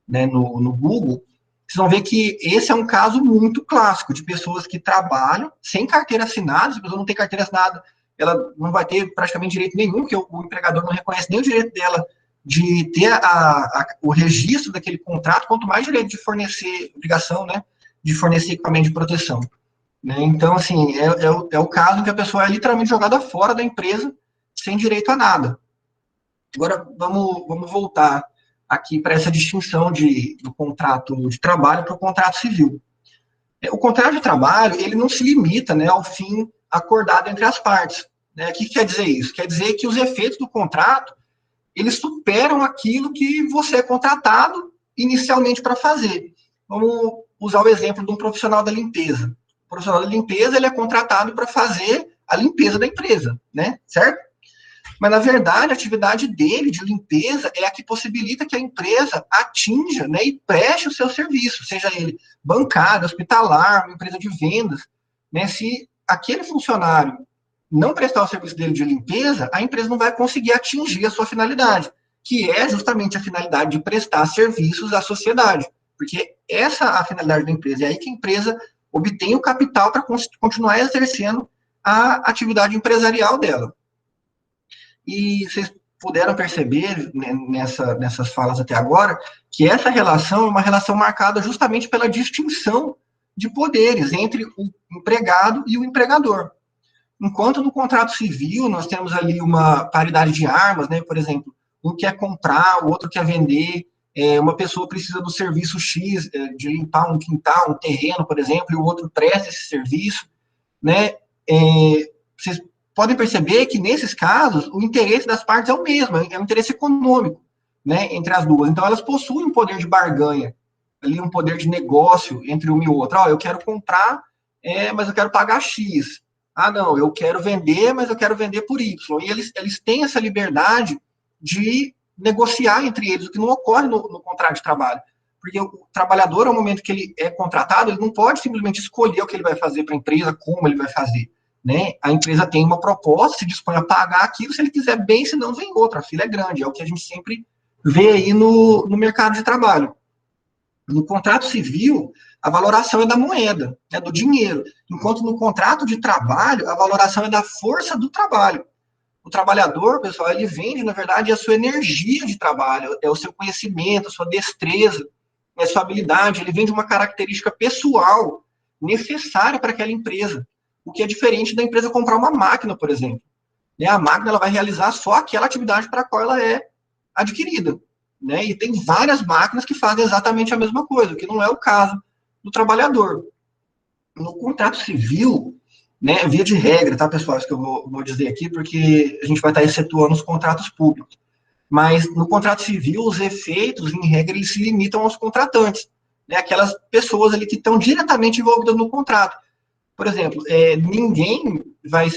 C: né, no Google, vocês vão ver que esse é um caso muito clássico de pessoas que trabalham sem carteira assinada. Se a pessoa não tem carteira assinada, ela não vai ter praticamente direito nenhum, porque o empregador não reconhece nem o direito dela de ter o registro daquele contrato, quanto mais direito de fornecer, obrigação, né, de fornecer equipamento de proteção, né? Então, assim, é o caso em que a pessoa é literalmente jogada fora da empresa sem direito a nada. Agora, vamos voltar aqui para essa distinção do contrato de trabalho para o contrato civil. O contrato de trabalho, ele não se limita, né, ao fim acordado entre as partes, né? O que quer dizer isso? Quer dizer que os efeitos do contrato, eles superam aquilo que você é contratado inicialmente para fazer. Vamos usar o exemplo de um profissional da limpeza. O profissional da limpeza, ele é contratado para fazer a limpeza da empresa, né? Certo? Mas, na verdade, a atividade dele de limpeza é a que possibilita que a empresa atinja, né, e preste o seu serviço, seja ele bancário, hospitalar, uma empresa de vendas, né? Se aquele funcionário não prestar o serviço dele de limpeza, a empresa não vai conseguir atingir a sua finalidade, que é justamente a finalidade de prestar serviços à sociedade, porque essa é a finalidade da empresa, é aí que a empresa obtém o capital para continuar exercendo a atividade empresarial dela. E vocês puderam perceber, né, nessas falas até agora, que essa relação é uma relação marcada justamente pela distinção de poderes entre o empregado e o empregador. Enquanto no contrato civil nós temos ali uma paridade de armas, né? Por exemplo, um quer comprar, o outro quer vender, uma pessoa precisa do serviço X, de limpar um quintal, um terreno, por exemplo, e o outro presta esse serviço, né? Vocês podem perceber que, nesses casos, o interesse das partes é o mesmo, é um interesse econômico, né, entre as duas. Então, elas possuem um poder de barganha, ali um poder de negócio entre uma e outra. Eu quero comprar, mas eu quero pagar X. Ah, não, eu quero vender, mas eu quero vender por Y. E eles têm essa liberdade de negociar entre eles, o que não ocorre no contrato de trabalho. Porque o trabalhador, ao momento que ele é contratado, ele não pode simplesmente escolher o que ele vai fazer para a empresa, como ele vai fazer, né? A empresa tem uma proposta, se dispõe a pagar aquilo, se ele quiser bem, se não, vem outra. A fila é grande, é o que a gente sempre vê aí no mercado de trabalho. No contrato civil, a valoração é da moeda, é do dinheiro, enquanto no contrato de trabalho, a valoração é da força do trabalho. O trabalhador, pessoal, ele vende, na verdade, a sua energia de trabalho, é o seu conhecimento, a sua destreza, a sua habilidade, ele vende uma característica pessoal necessária para aquela empresa, o que é diferente da empresa comprar uma máquina, por exemplo. A máquina, ela vai realizar só aquela atividade para a qual ela é adquirida, né? E tem várias máquinas que fazem exatamente a mesma coisa, o que não é o caso do trabalhador. No contrato civil, né, via de regra, tá, pessoal, isso que eu vou dizer aqui, porque a gente vai estar excetuando os contratos públicos. Mas no contrato civil, os efeitos, em regra, eles se limitam aos contratantes, né, aquelas pessoas ali que estão diretamente envolvidas no contrato. Por exemplo, ninguém vai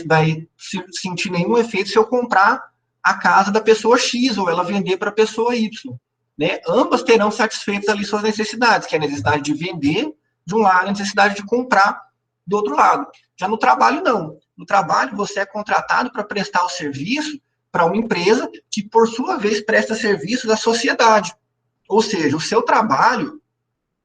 C: sentir nenhum efeito se eu comprar a casa da pessoa X ou ela vender para a pessoa Y. Né? Ambas terão satisfeitas ali suas necessidades, que é a necessidade de vender de um lado, a necessidade de comprar do outro lado. Já no trabalho, não. No trabalho, você é contratado para prestar o serviço para uma empresa que, por sua vez, presta serviços à sociedade. Ou seja, o seu trabalho,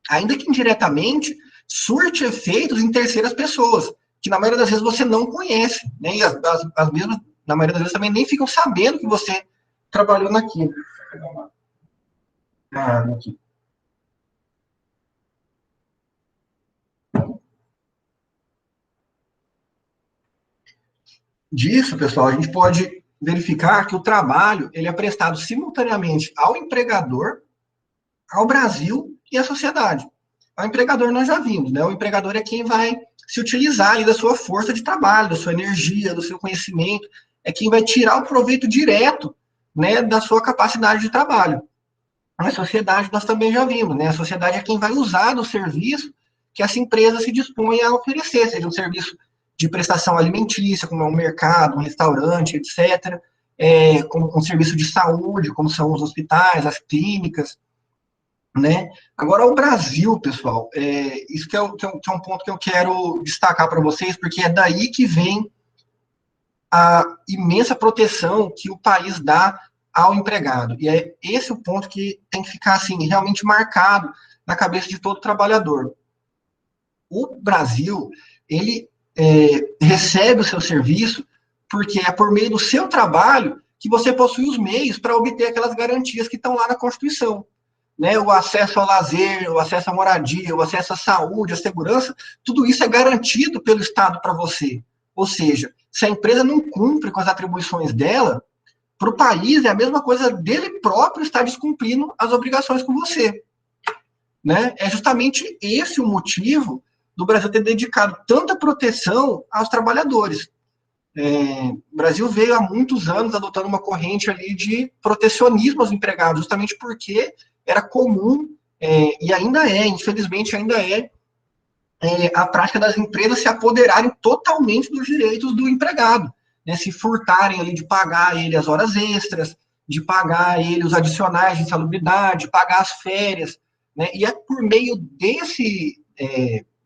C: ainda que indiretamente, surte efeitos em terceiras pessoas, que na maioria das vezes você não conhece, né? E as mesmas, na maioria das vezes, também nem ficam sabendo que você trabalhou naquilo. Aqui. Disso, pessoal, a gente pode verificar que o trabalho ele é prestado simultaneamente ao empregador, ao Brasil e à sociedade. Ao empregador nós já vimos, né? O empregador é quem vai se utilizar ali da sua força de trabalho, da sua energia, do seu conhecimento, é quem vai tirar o proveito direto, né, da sua capacidade de trabalho. A sociedade nós também já vimos, né? A sociedade é quem vai usar do serviço que essa empresa se dispõe a oferecer, seja um serviço de prestação alimentícia, como é um mercado, um restaurante, etc., como um serviço de saúde, como são os hospitais, as clínicas, né? Agora, o Brasil, pessoal, isso que é um ponto que eu quero destacar para vocês, porque é daí que vem a imensa proteção que o país dá ao empregado. E é esse o ponto que tem que ficar, assim, realmente marcado na cabeça de todo trabalhador. O Brasil, ele recebe o seu serviço porque é por meio do seu trabalho que você possui os meios para obter aquelas garantias que estão lá na Constituição. Né, o acesso ao lazer, o acesso à moradia, o acesso à saúde, à segurança, tudo isso é garantido pelo Estado para você. Ou seja, se a empresa não cumpre com as atribuições dela, para o país é a mesma coisa dele próprio estar descumprindo as obrigações com você. Né? É justamente esse o motivo do Brasil ter dedicado tanta proteção aos trabalhadores. O Brasil veio há muitos anos adotando uma corrente ali de protecionismo aos empregados, justamente porque era comum, e ainda infelizmente ainda a prática das empresas se apoderarem totalmente dos direitos do empregado, né, se furtarem ali de pagar ele as horas extras, de pagar ele os adicionais de insalubridade, pagar as férias, né, e é por meio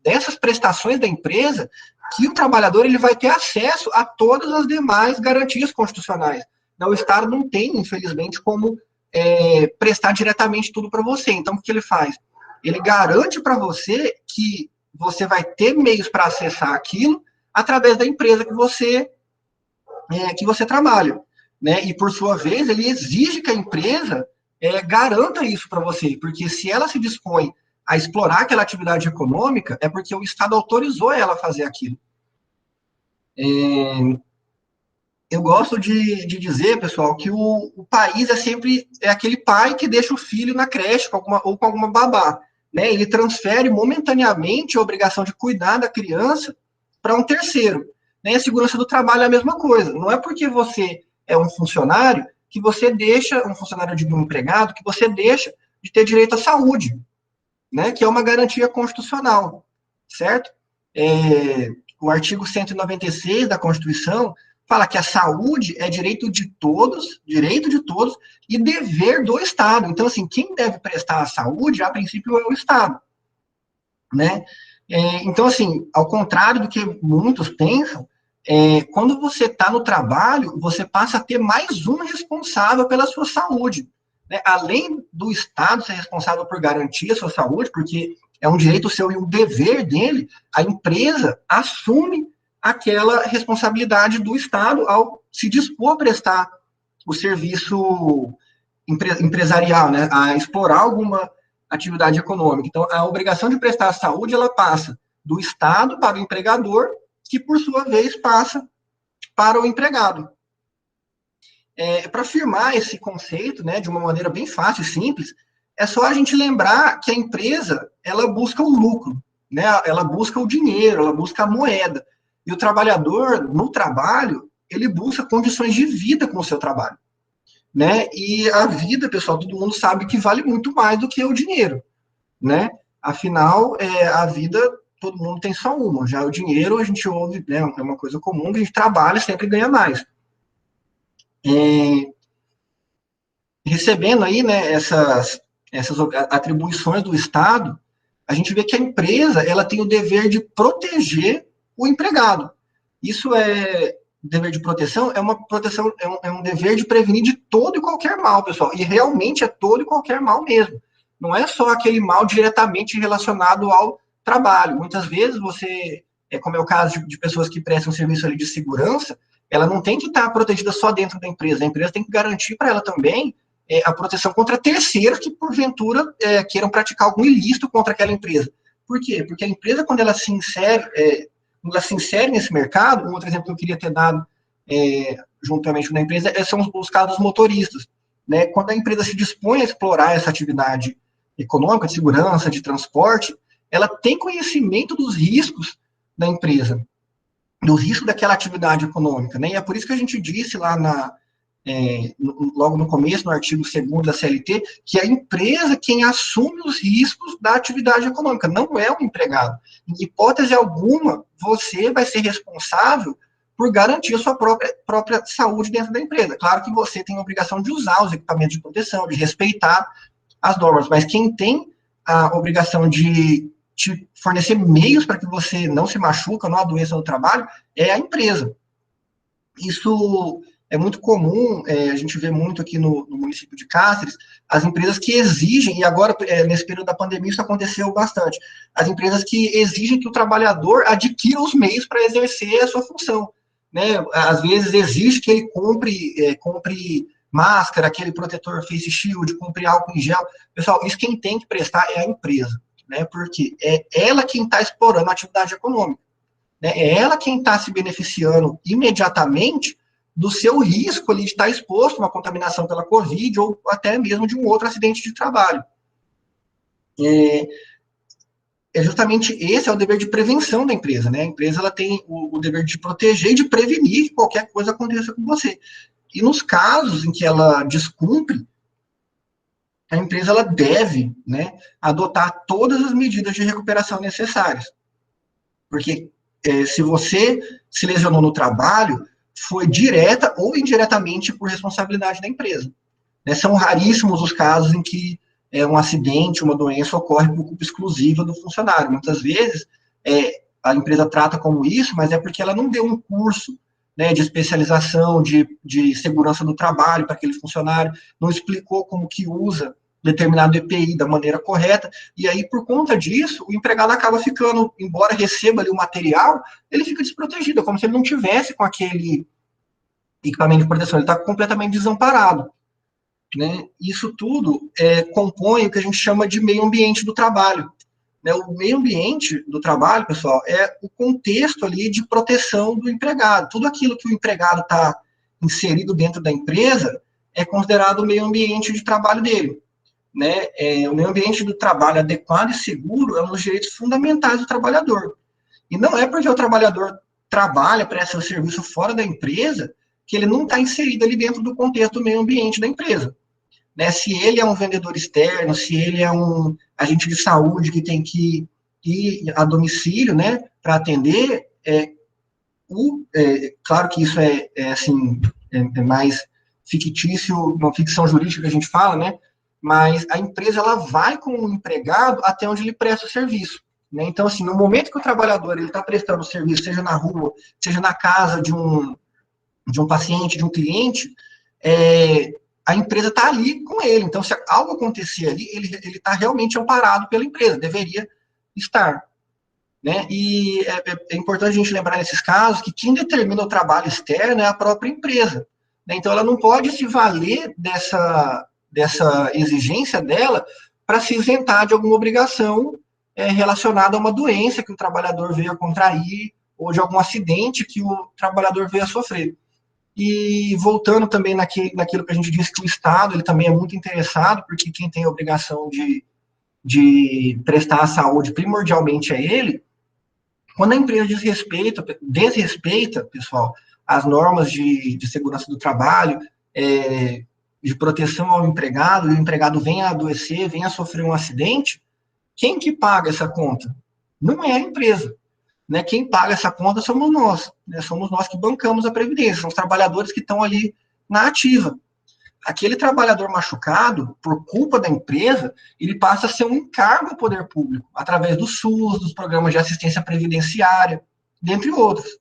C: dessas prestações da empresa que o trabalhador ele vai ter acesso a todas as demais garantias constitucionais. O Estado não tem, infelizmente, como prestar diretamente tudo para você. Então, o que ele faz? Ele garante para você que você vai ter meios para acessar aquilo através da empresa que você trabalha. Né? E, por sua vez, ele exige que a empresa garanta isso para você, porque se ela se dispõe a explorar aquela atividade econômica, é porque o Estado autorizou ela a fazer aquilo. Eu gosto de dizer, pessoal, que o país é sempre aquele pai que deixa o filho na creche ou com alguma babá. Né? Ele transfere momentaneamente a obrigação de cuidar da criança para um terceiro. Né? A segurança do trabalho é a mesma coisa. Não é porque você é um funcionário que você deixa, um funcionário de um empregado, que você deixa de ter direito à saúde, né? Que é uma garantia constitucional, certo? O artigo 196 da Constituição fala que a saúde é direito de todos, e dever do Estado. Então, assim, quem deve prestar a saúde, a princípio, é o Estado, né? Então, assim, ao contrário do que muitos pensam, quando você está no trabalho, você passa a ter mais um responsável pela sua saúde. Né? Além do Estado ser responsável por garantir a sua saúde, porque é um direito seu e um dever dele, a empresa assume aquela responsabilidade do Estado ao se dispor a prestar o serviço empresarial, né, a explorar alguma atividade econômica. Então, a obrigação de prestar a saúde, ela passa do Estado para o empregador, que, por sua vez, passa para o empregado. Para afirmar esse conceito, né, de uma maneira bem fácil e simples, é só a gente lembrar que a empresa, ela busca o lucro, né, ela busca o dinheiro, ela busca a moeda. E o trabalhador, no trabalho, ele busca condições de vida com o seu trabalho. Né? E a vida, pessoal, todo mundo sabe que vale muito mais do que o dinheiro. Né? Afinal, a vida todo mundo tem só uma. Já o dinheiro, a gente ouve, né, é uma coisa comum, que a gente trabalha e sempre ganha mais. Recebendo aí, né, essas atribuições do Estado, a gente vê que a empresa, ela tem o dever de proteger o empregado. Isso é dever de proteção, é uma proteção, é um dever de prevenir de todo e qualquer mal, pessoal. E realmente é todo e qualquer mal mesmo. Não é só aquele mal diretamente relacionado ao trabalho. Muitas vezes você, como é o caso de pessoas que prestam serviço ali de segurança, ela não tem que estar protegida só dentro da empresa. A empresa tem que garantir para ela também a proteção contra terceiros que, porventura, queiram praticar algum ilícito contra aquela empresa. Por quê? Porque a empresa, quando ela se insere nesse mercado, um outro exemplo que eu queria ter dado juntamente com a empresa são os casos dos motoristas. Né? Quando a empresa se dispõe a explorar essa atividade econômica, de segurança, de transporte, ela tem conhecimento dos riscos da empresa, do risco daquela atividade econômica. Né? E é por isso que a gente disse lá logo no começo, no artigo 2º da CLT, que a empresa quem assume os riscos da atividade econômica, não é o empregado. Em hipótese alguma, você vai ser responsável por garantir a sua própria saúde dentro da empresa. Claro que você tem a obrigação de usar os equipamentos de proteção, de respeitar as normas, mas quem tem a obrigação de te fornecer meios para que você não se machuque, não adoeça no trabalho, é a empresa. Isso é muito comum, a gente vê muito aqui no município de Cáceres, as empresas que exigem, e agora, nesse período da pandemia, isso aconteceu bastante, as empresas que exigem que o trabalhador adquira os meios para exercer a sua função. Né? Às vezes exige que ele compre máscara, aquele protetor face shield, compre álcool em gel. Pessoal, isso quem tem que prestar é a empresa, né? Porque é ela quem está explorando a atividade econômica. Né? É ela quem está se beneficiando imediatamente do seu risco ali de estar exposto a uma contaminação pela Covid ou até mesmo de um outro acidente de trabalho. Justamente esse é o dever de prevenção da empresa, né? A empresa ela tem o dever de proteger e de prevenir que qualquer coisa aconteça com você. E nos casos em que ela descumpre, a empresa ela deve, né, adotar todas as medidas de recuperação necessárias. Porque se você se lesionou no trabalho, foi direta ou indiretamente por responsabilidade da empresa. Né? São raríssimos os casos em que um acidente, uma doença ocorre por culpa exclusiva do funcionário. Muitas vezes a empresa trata como isso, mas é porque ela não deu um curso, né, de especialização, de segurança do trabalho para aquele funcionário, não explicou como que usa determinado EPI da maneira correta, e aí, por conta disso, o empregado acaba ficando, embora receba ali o material, ele fica desprotegido, é como se ele não tivesse com aquele equipamento de proteção, ele está completamente desamparado. Né? Isso tudo compõe o que a gente chama de meio ambiente do trabalho. Né? O meio ambiente do trabalho, pessoal, é o contexto ali de proteção do empregado. Tudo aquilo que o empregado está inserido dentro da empresa é considerado o meio ambiente de trabalho dele. Né? O meio ambiente do trabalho adequado e seguro é um dos direitos fundamentais do trabalhador. E não é porque o trabalhador trabalha, presta serviço fora da empresa, que ele não está inserido ali dentro do contexto do meio ambiente da empresa. Né? Se ele é um vendedor externo, se ele é um agente de saúde que tem que ir a domicílio, né, para atender, claro que isso é mais fictício, uma ficção jurídica que a gente fala, né, mas a empresa ela vai com o empregado até onde ele presta o serviço. Né? Então, assim, no momento que o trabalhador está prestando o serviço, seja na rua, seja na casa de um paciente, de um cliente, a empresa está ali com ele. Então, se algo acontecer ali, ele está realmente amparado pela empresa, deveria estar. Né? E é importante a gente lembrar nesses casos que quem determina o trabalho externo é a própria empresa. Né? Então, ela não pode se valer dessa exigência dela para se isentar de alguma obrigação relacionada a uma doença que o trabalhador veio a contrair ou de algum acidente que o trabalhador veio a sofrer. E voltando também naquilo que a gente disse que o Estado ele também é muito interessado, porque quem tem a obrigação de prestar a saúde primordialmente é ele. Quando a empresa desrespeita, pessoal, as normas de segurança do trabalho, de proteção ao empregado, e o empregado vem a adoecer, vem a sofrer um acidente, quem que paga essa conta? não é a empresa. Né? Quem paga essa conta somos nós, né? Somos nós que bancamos a Previdência, são os trabalhadores que estão ali na ativa. Aquele trabalhador machucado, por culpa da empresa, ele passa a ser um encargo ao poder público, através do SUS, dos programas de assistência previdenciária, dentre outros.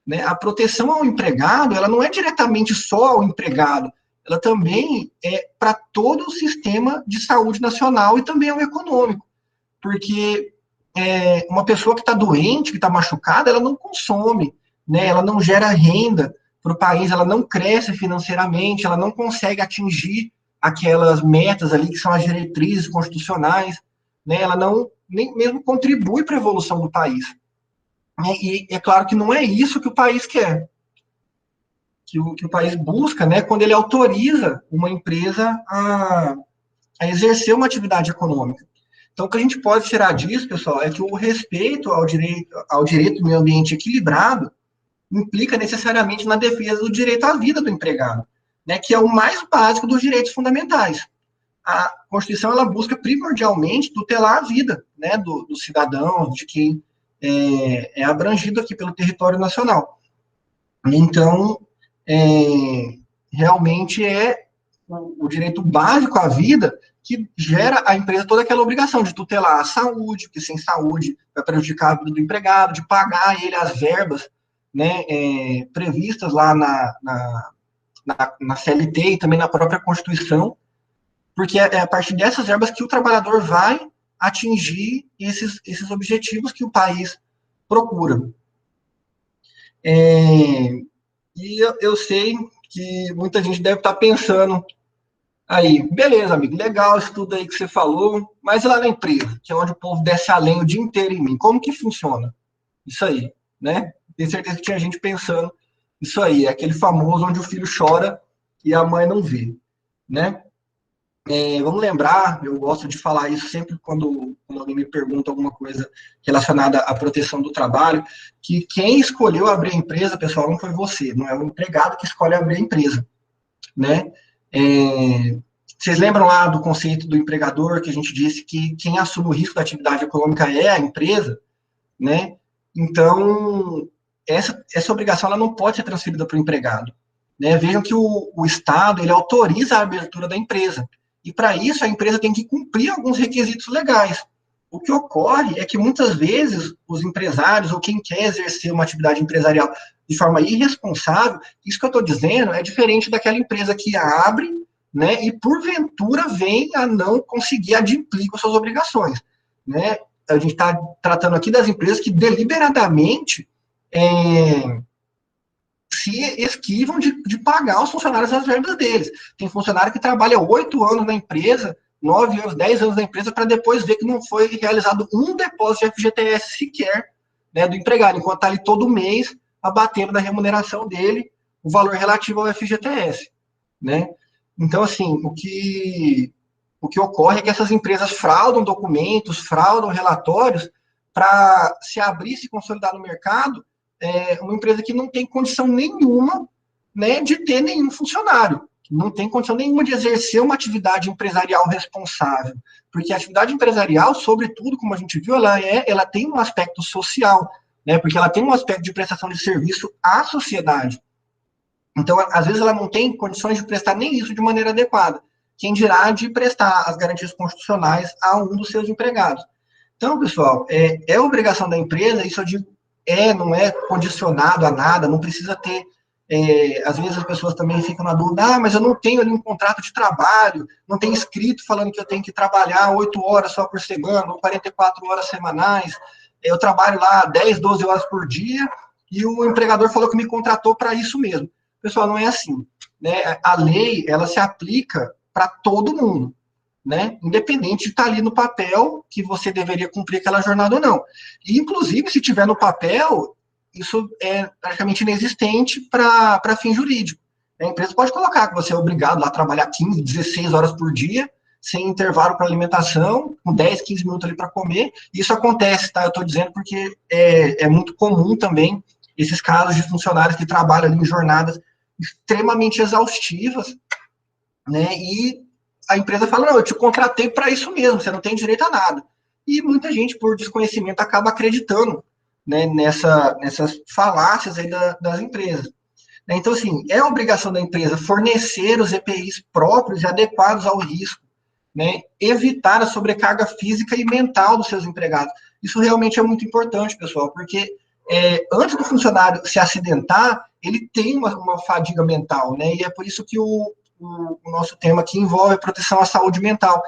C: Né? A proteção ao empregado, ela não é diretamente só ao empregado, ela também é para todo o sistema de saúde nacional e também ao econômico, porque uma pessoa que está doente, que está machucada, ela não consome, né? Ela não gera renda para o país, ela não cresce financeiramente, ela não consegue atingir aquelas metas ali que são as diretrizes constitucionais, né? Ela não nem mesmo contribui para a evolução do país. E é claro que não é isso que o país quer, que o país busca, né? Quando ele autoriza uma empresa a exercer uma atividade econômica. Então, o que a gente pode tirar disso, pessoal, é que o respeito ao direito do meio ambiente equilibrado implica necessariamente na defesa do direito à vida do empregado, né, que é o mais básico dos direitos fundamentais. A Constituição, ela busca primordialmente tutelar a vida, né, dos cidadãos, de quem é abrangido aqui pelo território nacional. Então, realmente é o direito básico à vida que gera a empresa toda aquela obrigação de tutelar a saúde, porque sem saúde vai prejudicar a vida do empregado, de pagar a ele as verbas, né, previstas lá na CLT e também na própria Constituição, porque é a partir dessas verbas que o trabalhador vai atingir esses objetivos que o país procura. E eu sei que muita gente deve estar pensando aí, beleza, amigo, legal isso tudo aí que você falou, mas lá na empresa, que é onde o povo desce a lenha o dia inteiro em mim, como que funciona isso aí, né? Tenho certeza que tinha gente pensando isso aí, é aquele famoso onde o filho chora e a mãe não vê, né? Vamos lembrar, eu gosto de falar isso sempre quando alguém me pergunta alguma coisa relacionada à proteção do trabalho, que quem escolheu abrir a empresa, pessoal, não foi você, não é o empregado que escolhe abrir a empresa, né? Vocês lembram lá do conceito do empregador, que a gente disse que quem assume o risco da atividade econômica é a empresa, né? Então, essa obrigação ela não pode ser transferida para o empregado, né? Vejam que o Estado, ele autoriza a abertura da empresa, e para isso a empresa tem que cumprir alguns requisitos legais. O que ocorre é que muitas vezes os empresários ou quem quer exercer uma atividade empresarial de forma irresponsável, isso que eu estou dizendo é diferente daquela empresa que abre, né, e porventura vem a não conseguir adimplir com suas obrigações, né? A gente está tratando aqui das empresas que deliberadamente se esquivam de pagar os funcionários as verbas deles. Tem funcionário que trabalha 8 anos na empresa, 9 anos, 10 anos na empresa, para depois ver que não foi realizado um depósito de FGTS sequer, né, do empregado, enquanto está ali todo mês abatendo da remuneração dele o valor relativo ao FGTS, né? Então, assim, o que ocorre é que essas empresas fraudam documentos, fraudam relatórios para se abrir, se consolidar no mercado, uma empresa que não tem condição nenhuma, né, de ter nenhum funcionário, não tem condição nenhuma de exercer uma atividade empresarial responsável, porque a atividade empresarial, sobretudo, como a gente viu, ela tem um aspecto social, né, porque ela tem um aspecto de prestação de serviço à sociedade. Então, às vezes, ela não tem condições de prestar nem isso de maneira adequada. Quem dirá de prestar as garantias constitucionais a um dos seus empregados. Então, pessoal, é obrigação da empresa, isso eu digo, não é condicionado a nada, não precisa ter. Às vezes as pessoas também ficam na dúvida, mas eu não tenho ali um contrato de trabalho, não tem escrito falando que eu tenho que trabalhar 8 horas só por semana, ou 44 horas semanais, eu trabalho lá 10, 12 horas por dia, e o empregador falou que me contratou para isso mesmo. Pessoal, não é assim, né? A lei, ela se aplica para todo mundo, né? Independente de estar ali no papel que você deveria cumprir aquela jornada ou não. E, inclusive, se tiver no papel, isso é praticamente inexistente para fim jurídico. A empresa pode colocar que você é obrigado a trabalhar 15, 16 horas por dia, sem intervalo para alimentação, com 10, 15 minutos ali para comer. Isso acontece, tá? Eu estou dizendo porque é muito comum também esses casos de funcionários que trabalham ali em jornadas extremamente exaustivas, né? E a empresa fala, não, eu te contratei para isso mesmo, você não tem direito a nada. e muita gente, por desconhecimento, acaba acreditando, né, nessas falácias aí das empresas. Então, assim, é obrigação da empresa fornecer os EPIs próprios e adequados ao risco, né, evitar a sobrecarga física e mental dos seus empregados. Isso realmente é muito importante, pessoal, porque antes do funcionário se acidentar, ele tem uma fadiga mental, né, e é por isso que o nosso tema aqui envolve a proteção à saúde mental.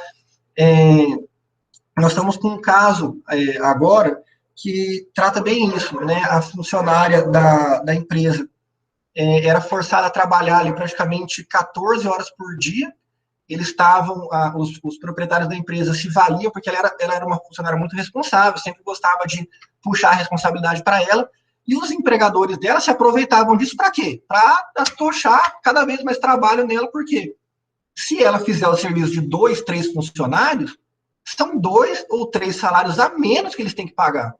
C: Nós estamos com um caso agora que trata bem isso, né, a funcionária da empresa era forçada a trabalhar ali praticamente 14 horas por dia. Eles estavam, os proprietários da empresa se valiam, porque ela era uma funcionária muito responsável, sempre gostava de puxar a responsabilidade para ela, e os empregadores dela se aproveitavam disso para quê? Para atochar cada vez mais trabalho nela, porque se ela fizer o serviço de 2, 3 funcionários, são 2 ou 3 salários a menos que eles têm que pagar,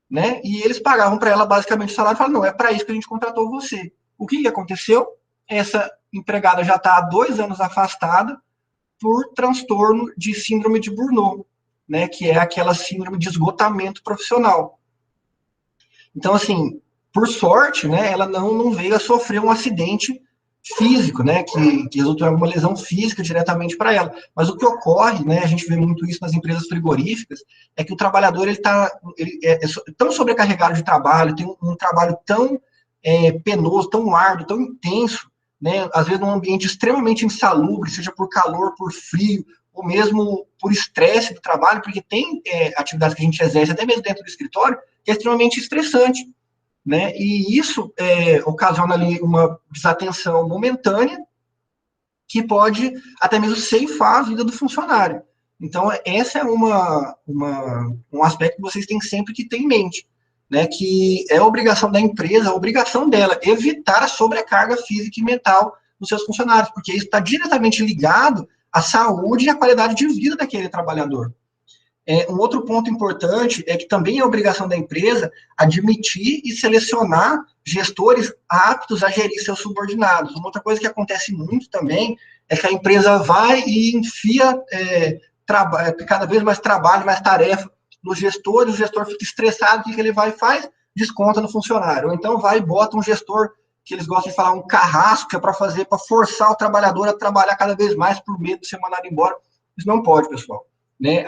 C: né? E eles pagavam para ela basicamente o salário e falaram, não, é para isso que a gente contratou você. O que aconteceu? Essa empregada já está há 2 anos afastada por transtorno de síndrome de Burnout, né, que é aquela síndrome de esgotamento profissional. Então, assim, por sorte, né, ela não veio a sofrer um acidente físico, né, que resultou em alguma lesão física diretamente para ela. Mas o que ocorre, né, a gente vê muito isso nas empresas frigoríficas, é que o trabalhador ele é tão sobrecarregado de trabalho, tem um trabalho tão penoso, tão árduo, tão intenso, né, às vezes num ambiente extremamente insalubre, seja por calor, por frio, ou mesmo por estresse do trabalho, porque tem atividades que a gente exerce até mesmo dentro do escritório, que é extremamente estressante, né, e isso ocasiona ali uma desatenção momentânea que pode até mesmo ceifar a vida do funcionário. Então, essa é um aspecto que vocês têm sempre que ter em mente, né, que é a obrigação da empresa, a obrigação dela, evitar a sobrecarga física e mental dos seus funcionários, porque isso está diretamente ligado à saúde e à qualidade de vida daquele trabalhador. Um outro ponto importante é que também é obrigação da empresa admitir e selecionar gestores aptos a gerir seus subordinados. Uma outra coisa que acontece muito também é que a empresa vai e enfia cada vez mais trabalho, mais tarefa no gestor, e o gestor fica estressado, o que ele vai e faz? Desconta no funcionário. Ou então vai e bota um gestor, que eles gostam de falar, um carrasco, que é para forçar o trabalhador a trabalhar cada vez mais por medo de ser mandado embora. Isso não pode, pessoal. Né?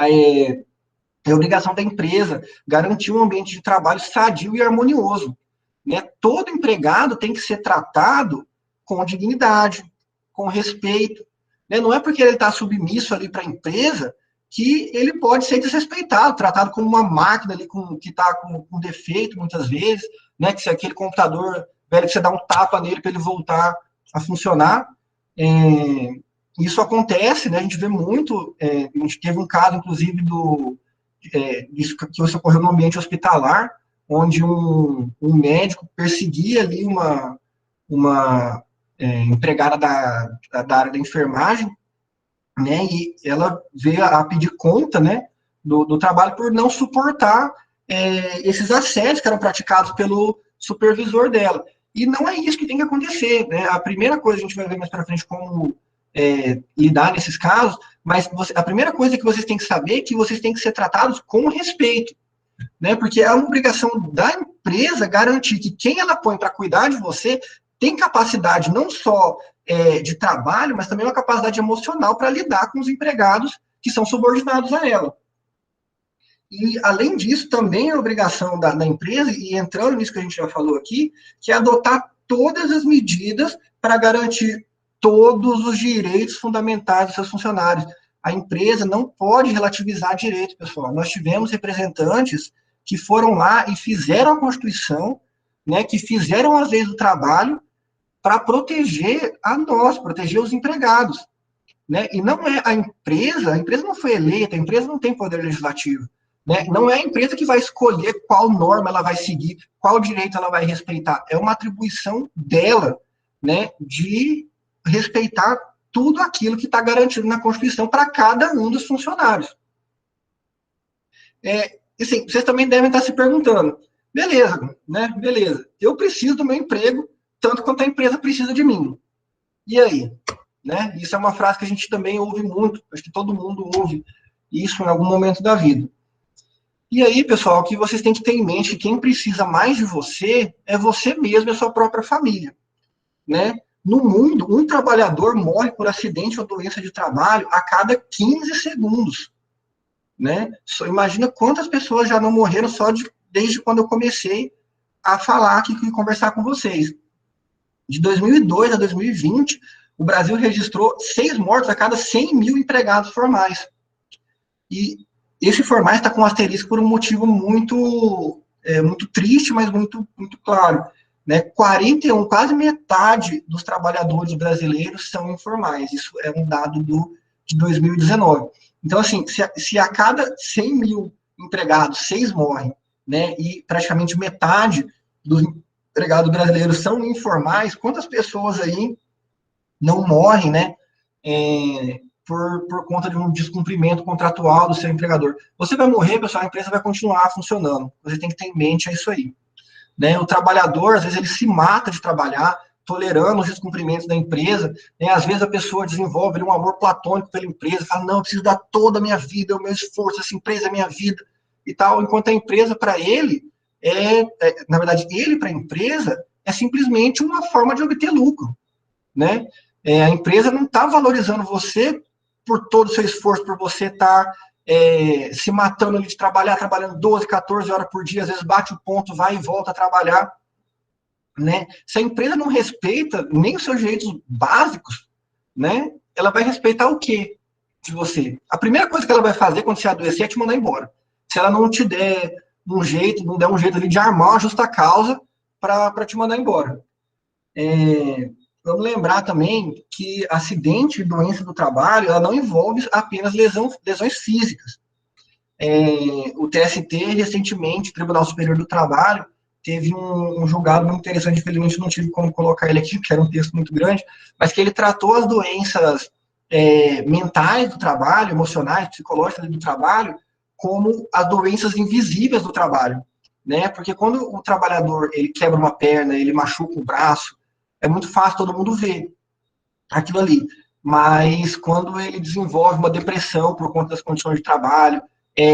C: É obrigação da empresa garantir um ambiente de trabalho sadio e harmonioso. Né? Todo empregado tem que ser tratado com dignidade, com respeito. Né? Não é porque ele está submisso ali para a empresa que ele pode ser desrespeitado, tratado como uma máquina ali que está com defeito muitas vezes, né? Que se aquele computador velho que você dá um tapa nele para ele voltar a funcionar. Isso acontece, né? A gente vê muito, a gente teve um caso, inclusive, isso que ocorreu no ambiente hospitalar, onde um médico perseguia ali uma empregada da área da enfermagem, né, e ela veio a pedir conta, né, do trabalho por não suportar esses assédios que eram praticados pelo supervisor dela. E não é isso que tem que acontecer, né? A primeira coisa, a gente vai ver mais para frente como lidar nesses casos, mas a primeira coisa que vocês têm que saber é que vocês têm que ser tratados com respeito, né? Porque é uma obrigação da empresa garantir que quem ela põe para cuidar de você tem capacidade não só de trabalho, mas também uma capacidade emocional para lidar com os empregados que são subordinados a ela. E, além disso, também é obrigação da empresa, e entrando nisso que a gente já falou aqui, que é adotar todas as medidas para garantir todos os direitos fundamentais dos seus funcionários. A empresa não pode relativizar direitos, pessoal. Nós tivemos representantes que foram lá e fizeram a Constituição, né, que fizeram as leis do trabalho para proteger proteger os empregados. Né? E não é a empresa não foi eleita, a empresa não tem poder legislativo. Né? Não é a empresa que vai escolher qual norma ela vai seguir, qual direito ela vai respeitar. É uma atribuição dela, né, de respeitar tudo aquilo que está garantido na Constituição para cada um dos funcionários. Assim, vocês também devem estar se perguntando, beleza, né? Beleza, eu preciso do meu emprego tanto quanto a empresa precisa de mim. E aí? Né? Isso é uma frase que a gente também ouve muito, acho que todo mundo ouve isso em algum momento da vida. E aí, pessoal, o que vocês têm que ter em mente, que quem precisa mais de você é você mesmo e a sua própria família, né? No mundo, um trabalhador morre por acidente ou doença de trabalho a cada 15 segundos, né? Só imagina quantas pessoas já não morreram desde quando eu comecei a falar aqui e conversar com vocês. De 2002 a 2020, o Brasil registrou 6 mortos a cada 100 mil empregados formais. E esse formais está com um asterisco por um motivo muito triste, mas muito claro. Né? 41, quase metade dos trabalhadores brasileiros são informais. Isso é um dado de 2019. Então, assim, se a cada 100 mil empregados, 6 morrem, né, e praticamente metade dos empregados brasileiros são informais, quantas pessoas aí não morrem, né, por conta de um descumprimento contratual do seu empregador? Você vai morrer, pessoal, a empresa vai continuar funcionando. Você tem que ter em mente isso aí. Né? O trabalhador, às vezes, ele se mata de trabalhar, tolerando os descumprimentos da empresa. Né? Às vezes, a pessoa desenvolve um amor platônico pela empresa, fala, não, eu preciso dar toda a minha vida, o meu esforço, essa empresa é a minha vida, e tal. Enquanto a empresa, para ele, na verdade, ele para a empresa, é simplesmente uma forma de obter lucro. Né? A empresa não está valorizando você por todo o seu esforço, por você estar se matando ali de trabalhar, trabalhando 12, 14 horas por dia, às vezes bate o ponto, vai e volta a trabalhar. Né? Se a empresa não respeita nem os seus direitos básicos, né, ela vai respeitar o quê de você? A primeira coisa que ela vai fazer quando você adoecer é te mandar embora. Se ela não te der um jeito, não der um jeito ali de armar uma justa causa para te mandar embora. Vamos lembrar também que acidente e doença do trabalho, ela não envolve apenas lesões físicas. O TST, recentemente, o Tribunal Superior do Trabalho, teve um julgado muito interessante, infelizmente não tive como colocar ele aqui, porque era um texto muito grande, mas que ele tratou as doenças mentais do trabalho, emocionais, psicológicas do trabalho, como as doenças invisíveis do trabalho. Né? Porque quando o trabalhador ele quebra uma perna, ele machuca um braço, é muito fácil todo mundo ver aquilo ali. Mas quando ele desenvolve uma depressão por conta das condições de trabalho,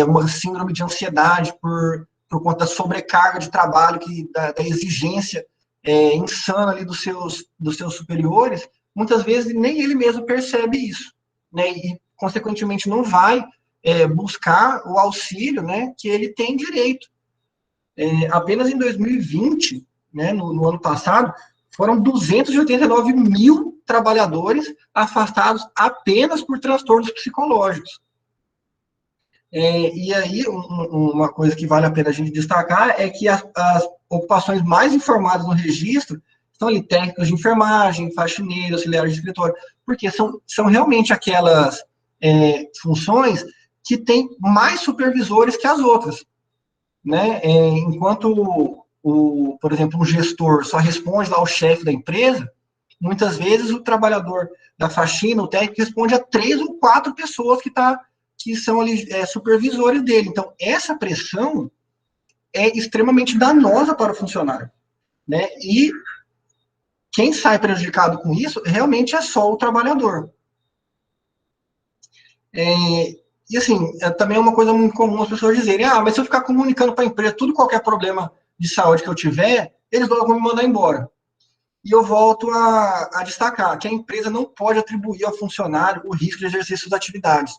C: uma síndrome de ansiedade por conta da sobrecarga de trabalho, da exigência insana ali dos seus superiores, muitas vezes nem ele mesmo percebe isso. Né? E, consequentemente, não vai buscar o auxílio, né, que ele tem direito. Apenas em 2020, né, no ano passado, foram 289 mil trabalhadores afastados apenas por transtornos psicológicos. E aí, uma coisa que vale a pena a gente destacar é que as ocupações mais informadas no registro são ali técnicos de enfermagem, faxineiros, auxiliares de escritório, porque são realmente aquelas funções que têm mais supervisores que as outras. Né? Enquanto, por exemplo, um gestor só responde lá ao chefe da empresa, muitas vezes o trabalhador da faxina, o técnico, responde a 3 ou 4 pessoas que são ali supervisores dele. Então, essa pressão é extremamente danosa para o funcionário. Né? E quem sai prejudicado com isso realmente é só o trabalhador. E assim, também é uma coisa muito comum as pessoas dizerem, mas se eu ficar comunicando para a empresa qualquer problema de saúde que eu tiver, eles vão me mandar embora. E eu volto a destacar que a empresa não pode atribuir ao funcionário o risco de exercer suas atividades.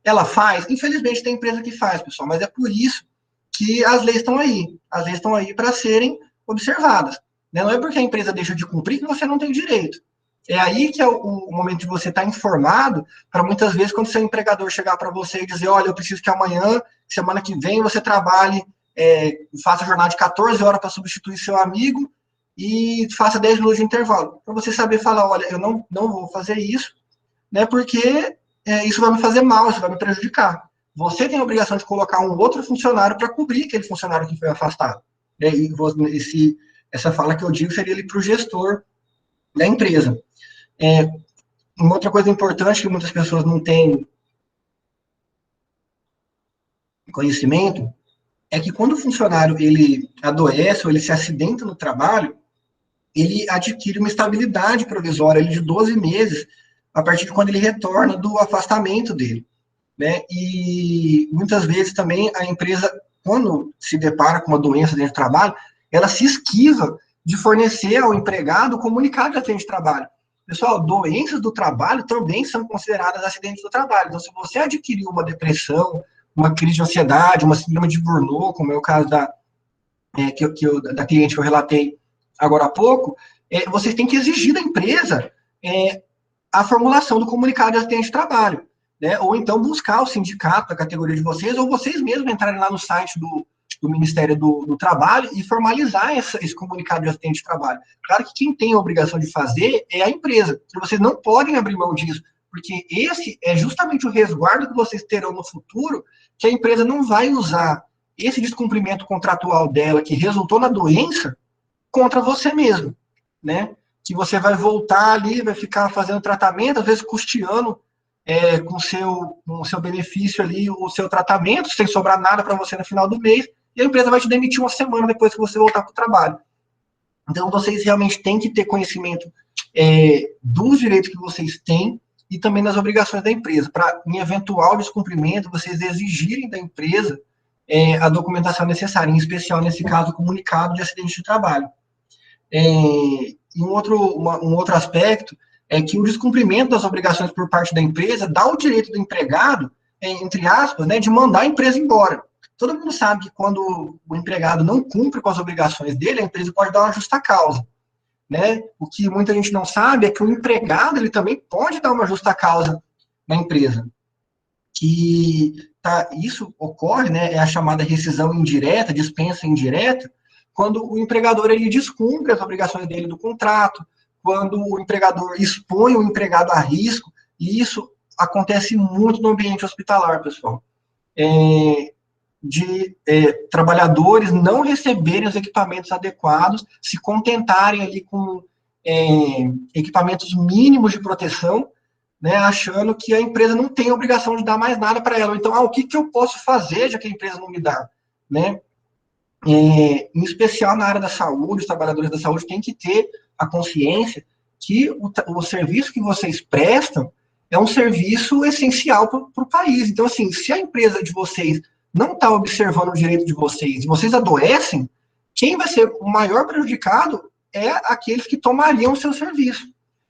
C: Ela faz? Infelizmente tem empresa que faz, pessoal, mas é por isso que as leis estão aí. As leis estão aí para serem observadas. Né? Não é porque a empresa deixa de cumprir que você não tem direito. É aí que é o momento de você estar informado, para muitas vezes, quando seu empregador chegar para você e dizer, olha, eu preciso que amanhã, semana que vem, você trabalhe, faça jornada de 14 horas para substituir seu amigo e faça 10 minutos de intervalo. Para você saber falar, olha, eu não vou fazer isso, né, porque isso vai me fazer mal, isso vai me prejudicar. Você tem a obrigação de colocar um outro funcionário para cobrir aquele funcionário que foi afastado. E essa fala que eu digo seria ali para o gestor da empresa. Uma outra coisa importante que muitas pessoas não têm conhecimento é que quando o funcionário ele adoece ou ele se acidenta no trabalho, ele adquire uma estabilidade provisória de 12 meses a partir de quando ele retorna do afastamento dele. Né? E muitas vezes também a empresa quando se depara com uma doença dentro do trabalho, ela se esquiva de fornecer ao empregado o comunicado de acidente de trabalho. Pessoal, doenças do trabalho também são consideradas acidentes do trabalho. Então, se você adquiriu uma depressão, uma crise de ansiedade, uma síndrome de Burnout, como é o caso da cliente que eu relatei agora há pouco, vocês têm que exigir da empresa a formulação do comunicado de acidente de trabalho, né? Ou então buscar o sindicato da categoria de vocês, ou vocês mesmos entrarem lá no site do Ministério do Trabalho e formalizar esse comunicado de acidente de trabalho. Claro que quem tem a obrigação de fazer é a empresa. Vocês não podem abrir mão disso, porque esse é justamente o resguardo que vocês terão no futuro, que a empresa não vai usar esse descumprimento contratual dela, que resultou na doença, contra você mesmo, né? Que você vai voltar ali, vai ficar fazendo tratamento, às vezes custeando com o seu benefício ali, o seu tratamento, sem sobrar nada para você no final do mês, e a empresa vai te demitir uma semana depois que você voltar para o trabalho. Então, vocês realmente têm que ter conhecimento dos direitos que vocês têm e também das obrigações da empresa, para, em eventual descumprimento, vocês exigirem da empresa a documentação necessária, em especial, nesse caso, o comunicado de acidente de trabalho. E um outro aspecto é que o descumprimento das obrigações por parte da empresa dá o direito do empregado, entre aspas, né, de mandar a empresa embora. Todo mundo sabe que quando o empregado não cumpre com as obrigações dele, a empresa pode dar uma justa causa, né? O que muita gente não sabe é que o empregado ele também pode dar uma justa causa na empresa. Isso ocorre, né, é a chamada rescisão indireta, dispensa indireta, quando o empregador ele descumpre as obrigações dele do contrato, quando o empregador expõe o empregado a risco, e isso acontece muito no ambiente hospitalar, pessoal. Trabalhadores não receberem os equipamentos adequados, se contentarem ali com equipamentos mínimos de proteção, né, achando que a empresa não tem obrigação de dar mais nada para ela. Então, o que eu posso fazer já que a empresa não me dá, né? Em especial na área da saúde, os trabalhadores da saúde têm que ter a consciência que o serviço que vocês prestam é um serviço essencial para o país. Então, assim, se a empresa de vocês não está observando o direito de vocês e vocês adoecem, quem vai ser o maior prejudicado é aqueles que tomariam o seu serviço.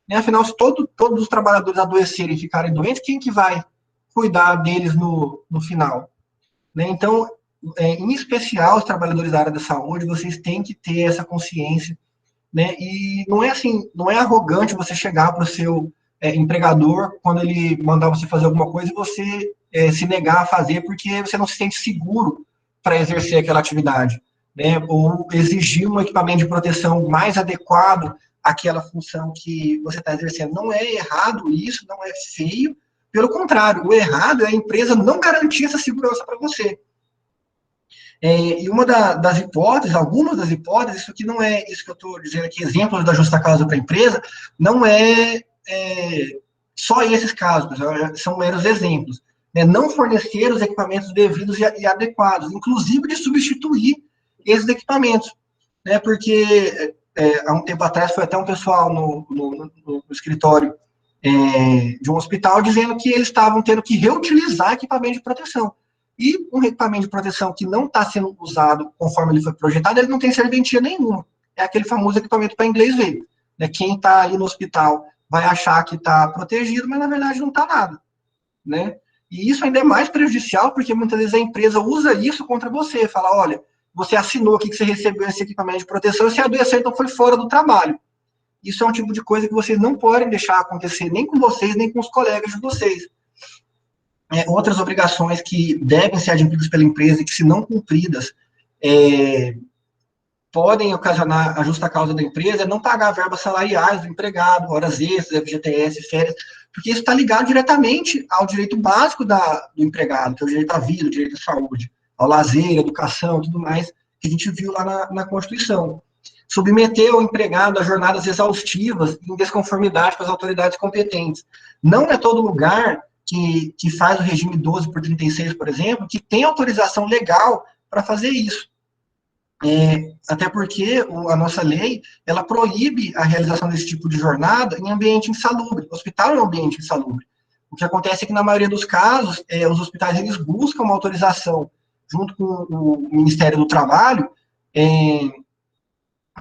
C: Né? Afinal, se todos os trabalhadores adoecerem e ficarem doentes, quem que vai cuidar deles no final? Né? Então, em especial, os trabalhadores da área da saúde, vocês têm que ter essa consciência, né? E não é assim, não é arrogante você chegar para o seu empregador quando ele mandar você fazer alguma coisa e você se negar a fazer porque você não se sente seguro para exercer aquela atividade, né? Ou exigir um equipamento de proteção mais adequado àquela função que você está exercendo. Não é errado isso, não é feio, pelo contrário, o errado é a empresa não garantir essa segurança para você. E uma das hipóteses, algumas das hipóteses, isso aqui não é isso que eu estou dizendo aqui, exemplos da justa causa para a empresa, não só esses casos, são meros exemplos. Né? Não fornecer os equipamentos devidos e adequados, inclusive de substituir esses equipamentos. Né? Porque há um tempo atrás foi até um pessoal no escritório de um hospital dizendo que eles estavam tendo que reutilizar equipamento de proteção. E um equipamento de proteção que não está sendo usado conforme ele foi projetado, ele não tem serventia nenhuma. É aquele famoso equipamento para inglês ver. Né? Quem está ali no hospital vai achar que está protegido, mas na verdade não está nada. Né? E isso ainda é mais prejudicial, porque muitas vezes a empresa usa isso contra você. Fala, olha, você assinou aqui que você recebeu esse equipamento de proteção, e se adoecer, então foi fora do trabalho. Isso é um tipo de coisa que vocês não podem deixar acontecer, nem com vocês, nem com os colegas de vocês. Outras obrigações que devem ser adquiridas pela empresa e que, se não cumpridas, podem ocasionar a justa causa da empresa, é não pagar verbas salariais do empregado, horas extras, FGTS, férias, porque isso está ligado diretamente ao direito básico do empregado, que é o direito à vida, o direito à saúde, ao lazer, à educação, tudo mais, que a gente viu lá na Constituição. Submeter o empregado a jornadas exaustivas em desconformidade com as autoridades competentes. Não é todo lugar que faz o regime 12 por 36, por exemplo, que tem autorização legal para fazer isso. Até porque a nossa lei, ela proíbe a realização desse tipo de jornada em ambiente insalubre. O hospital é um ambiente insalubre. O que acontece é que, na maioria dos casos, os hospitais eles buscam uma autorização junto com o Ministério do Trabalho,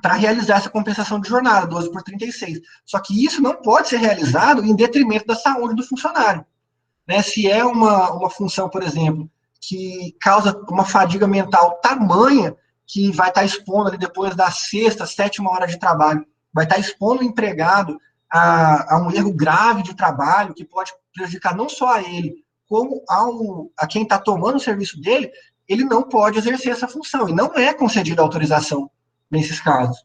C: para realizar essa compensação de jornada, 12 por 36. Só que isso não pode ser realizado em detrimento da saúde do funcionário. Né? Se é uma função, por exemplo, que causa uma fadiga mental tamanha, que vai estar expondo ali depois da sexta, sétima hora de trabalho, vai estar expondo o empregado a um erro grave de trabalho, que pode prejudicar não só a ele, como a quem está tomando o serviço dele, ele não pode exercer essa função, e não é concedida autorização nesses casos.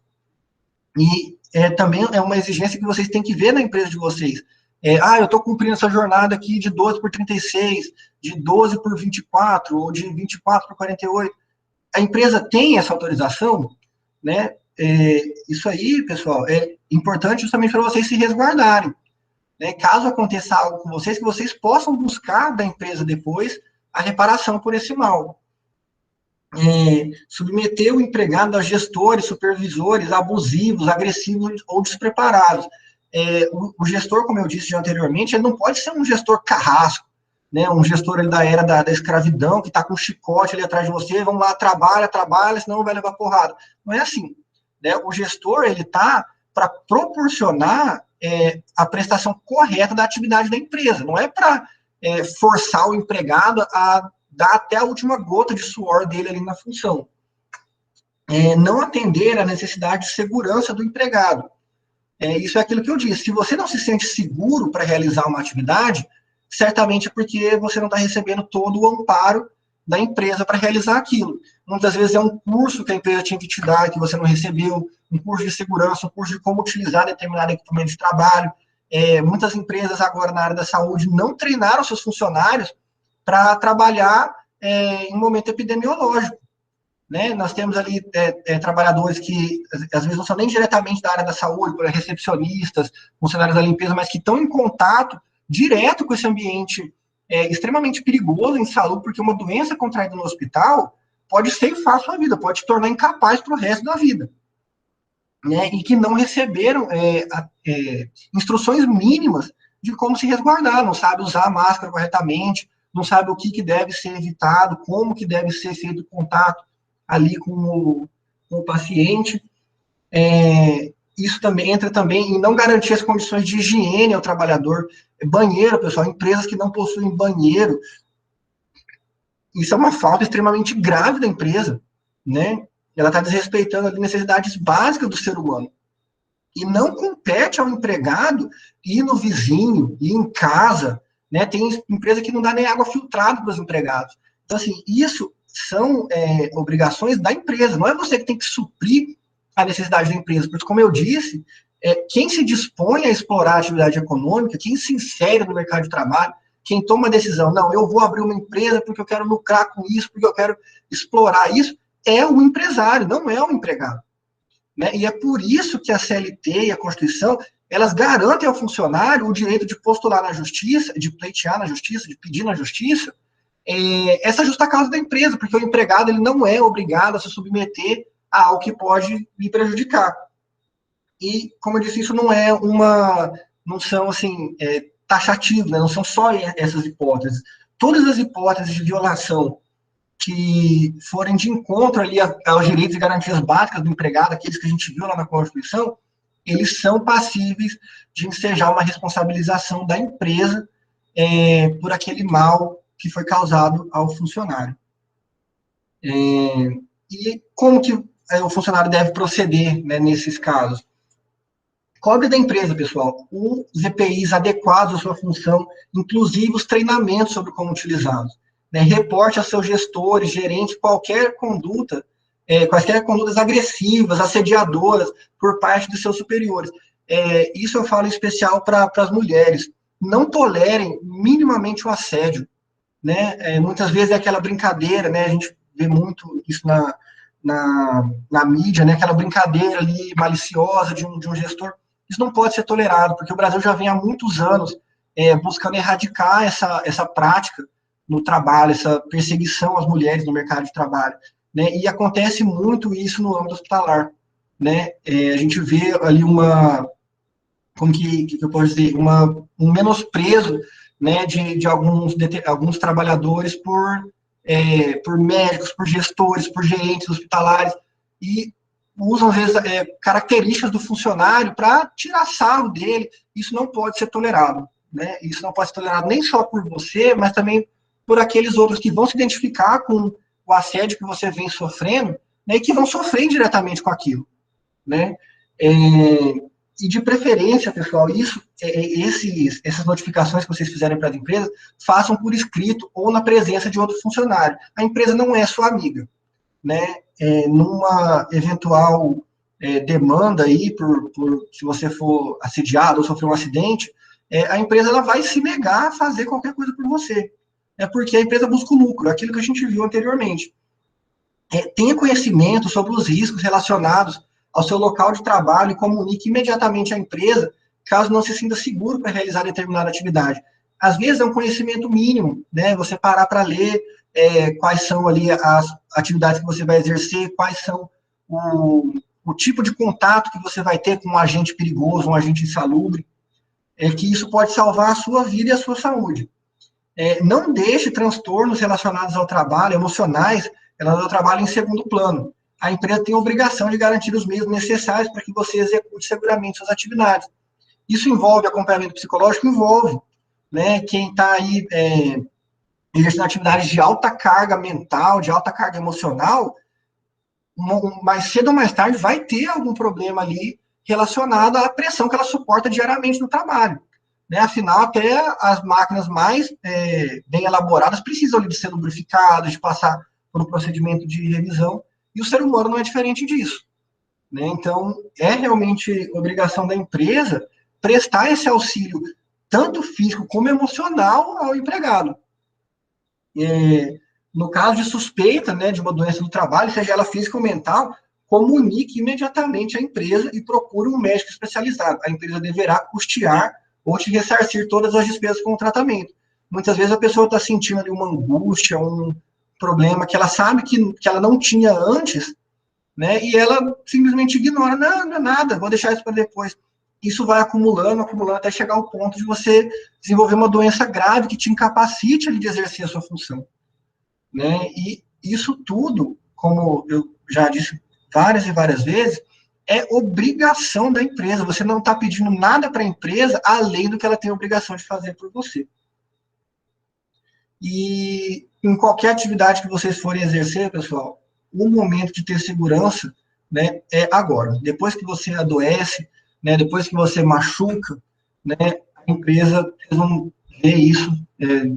C: E também é uma exigência que vocês têm que ver na empresa de vocês. Eu estou cumprindo essa jornada aqui de 12 por 36, de 12 por 24, ou de 24 por 48. A empresa tem essa autorização, né? Isso aí, pessoal, é importante justamente para vocês se resguardarem. Né? Caso aconteça algo com vocês, que vocês possam buscar da empresa depois a reparação por esse mal. Submeter o empregado a gestores, supervisores abusivos, agressivos ou despreparados. O gestor, como eu disse já anteriormente, ele não pode ser um gestor carrasco, né? Um gestor ali da era da escravidão, que está com um chicote ali atrás de você, vamos lá, trabalha, senão vai levar porrada. Não é assim. Né? O gestor, ele está para proporcionar a prestação correta da atividade da empresa, não é para forçar o empregado a dar até a última gota de suor dele ali na função. Não atender à necessidade de segurança do empregado. Isso é aquilo que eu disse. Se você não se sente seguro para realizar uma atividade, certamente é porque você não está recebendo todo o amparo da empresa para realizar aquilo. Muitas vezes é um curso que a empresa tinha que te dar, que você não recebeu, um curso de segurança, um curso de como utilizar determinado equipamento de trabalho. Muitas empresas agora na área da saúde não treinaram seus funcionários para trabalhar em momento epidemiológico. Né? Nós temos ali trabalhadores que, às vezes, não são nem diretamente da área da saúde, por recepcionistas, funcionários da limpeza, mas que estão em contato direto com esse ambiente extremamente perigoso, insalubre, porque uma doença contraída no hospital pode ceifar a sua vida, pode te tornar incapaz para o resto da vida. Né? E que não receberam instruções mínimas de como se resguardar, não sabe usar a máscara corretamente, não sabe o que deve ser evitado, como que deve ser feito o contato ali com o paciente. Isso também entra também em não garantir as condições de higiene ao trabalhador. Banheiro, pessoal, empresas que não possuem banheiro, isso é uma falta extremamente grave da empresa, né? Ela está desrespeitando as necessidades básicas do ser humano. E não compete ao empregado ir no vizinho, ir em casa, né? Tem empresa que não dá nem água filtrada para os empregados. Então, assim, isso são obrigações da empresa, não é você que tem que suprir a necessidade da empresa, porque, como eu disse, quem se dispõe a explorar a atividade econômica, quem se insere no mercado de trabalho, quem toma a decisão, não, eu vou abrir uma empresa porque eu quero lucrar com isso, porque eu quero explorar isso, é o empresário, não é o empregado. Né? E é por isso que a CLT e a Constituição, elas garantem ao funcionário o direito de postular na justiça, de pleitear na justiça, de pedir na justiça, essa justa causa da empresa, porque o empregado ele não é obrigado a se submeter a algo que pode lhe prejudicar. E, como eu disse, isso não são, assim, taxativos, né? Não são só essas hipóteses. Todas as hipóteses de violação que forem de encontro ali aos direitos e garantias básicas do empregado, aqueles que a gente viu lá na Constituição, eles são passíveis de ensejar uma responsabilização da empresa por aquele mal que foi causado ao funcionário. E como que o funcionário deve proceder, né, nesses casos? Cobre da empresa, pessoal, os EPIs adequados à sua função, inclusive os treinamentos sobre como utilizá-los. Né? Reporte aos seus gestores, gerentes, quaisquer condutas agressivas, assediadoras, por parte dos seus superiores. Isso eu falo em especial para as mulheres. Não tolerem minimamente o assédio. Né? Muitas vezes é aquela brincadeira, né? A gente vê muito isso na mídia, né? Aquela brincadeira ali maliciosa de um gestor. Isso não pode ser tolerado, porque o Brasil já vem há muitos anos buscando erradicar essa prática no trabalho, essa perseguição às mulheres no mercado de trabalho. Né? E acontece muito isso no âmbito hospitalar. Né? A gente vê ali como que eu posso dizer, um menosprezo, né, de alguns trabalhadores por por médicos, por gestores, por gerentes hospitalares, e usam, às vezes, características do funcionário para tirar sarro dele. Isso não pode ser tolerado, né? Isso não pode ser tolerado nem só por você, mas também por aqueles outros que vão se identificar com o assédio que você vem sofrendo, né, e que vão sofrer diretamente com aquilo, né? E de preferência, pessoal, essas notificações que vocês fizerem para as empresas, façam por escrito ou na presença de outro funcionário. A empresa não é sua amiga, né? Numa eventual demanda aí, se você for assediado ou sofrer um acidente, a empresa ela vai se negar a fazer qualquer coisa por você. É porque a empresa busca o lucro, aquilo que a gente viu anteriormente. Tenha conhecimento sobre os riscos relacionados ao seu local de trabalho e comunique imediatamente à empresa, caso não se sinta seguro para realizar determinada atividade. Às vezes é um conhecimento mínimo, né? Você parar para ler quais são ali as atividades que você vai exercer, quais são o tipo de contato que você vai ter com um agente perigoso, um agente insalubre, que isso pode salvar a sua vida e a sua saúde. Não deixe transtornos relacionados ao trabalho, emocionais, relacionados ao trabalho em segundo plano. A empresa tem a obrigação de garantir os meios necessários para que você execute seguramente suas atividades. Isso envolve acompanhamento psicológico? Envolve, né? Quem está aí exercendo atividades de alta carga mental, de alta carga emocional, mais cedo ou mais tarde vai ter algum problema ali relacionado à pressão que ela suporta diariamente no trabalho. Né? Afinal, até as máquinas mais bem elaboradas precisam de ser lubrificadas, de passar por um procedimento de revisão, e o ser humano não é diferente disso. Né? Então, é realmente obrigação da empresa prestar esse auxílio, tanto físico como emocional, ao empregado. No caso de suspeita, né, de uma doença do trabalho, seja ela física ou mental, comunique imediatamente à empresa e procure um médico especializado. A empresa deverá custear ou te ressarcir todas as despesas com o tratamento. Muitas vezes a pessoa está sentindo ali uma angústia, um problema que ela sabe que ela não tinha antes, né, e ela simplesmente ignora, não é nada, vou deixar isso para depois. Isso vai acumulando, até chegar ao ponto de você desenvolver uma doença grave que te incapacite de exercer a sua função. Né? E isso tudo, como eu já disse várias e várias vezes, é obrigação da empresa. Você não está pedindo nada para a empresa além do que ela tem a obrigação de fazer por você. E em qualquer atividade que vocês forem exercer, pessoal, o momento de ter segurança, né, é agora. Depois que você adoece, né, depois que você machuca, né, a empresa, eles vão ver isso,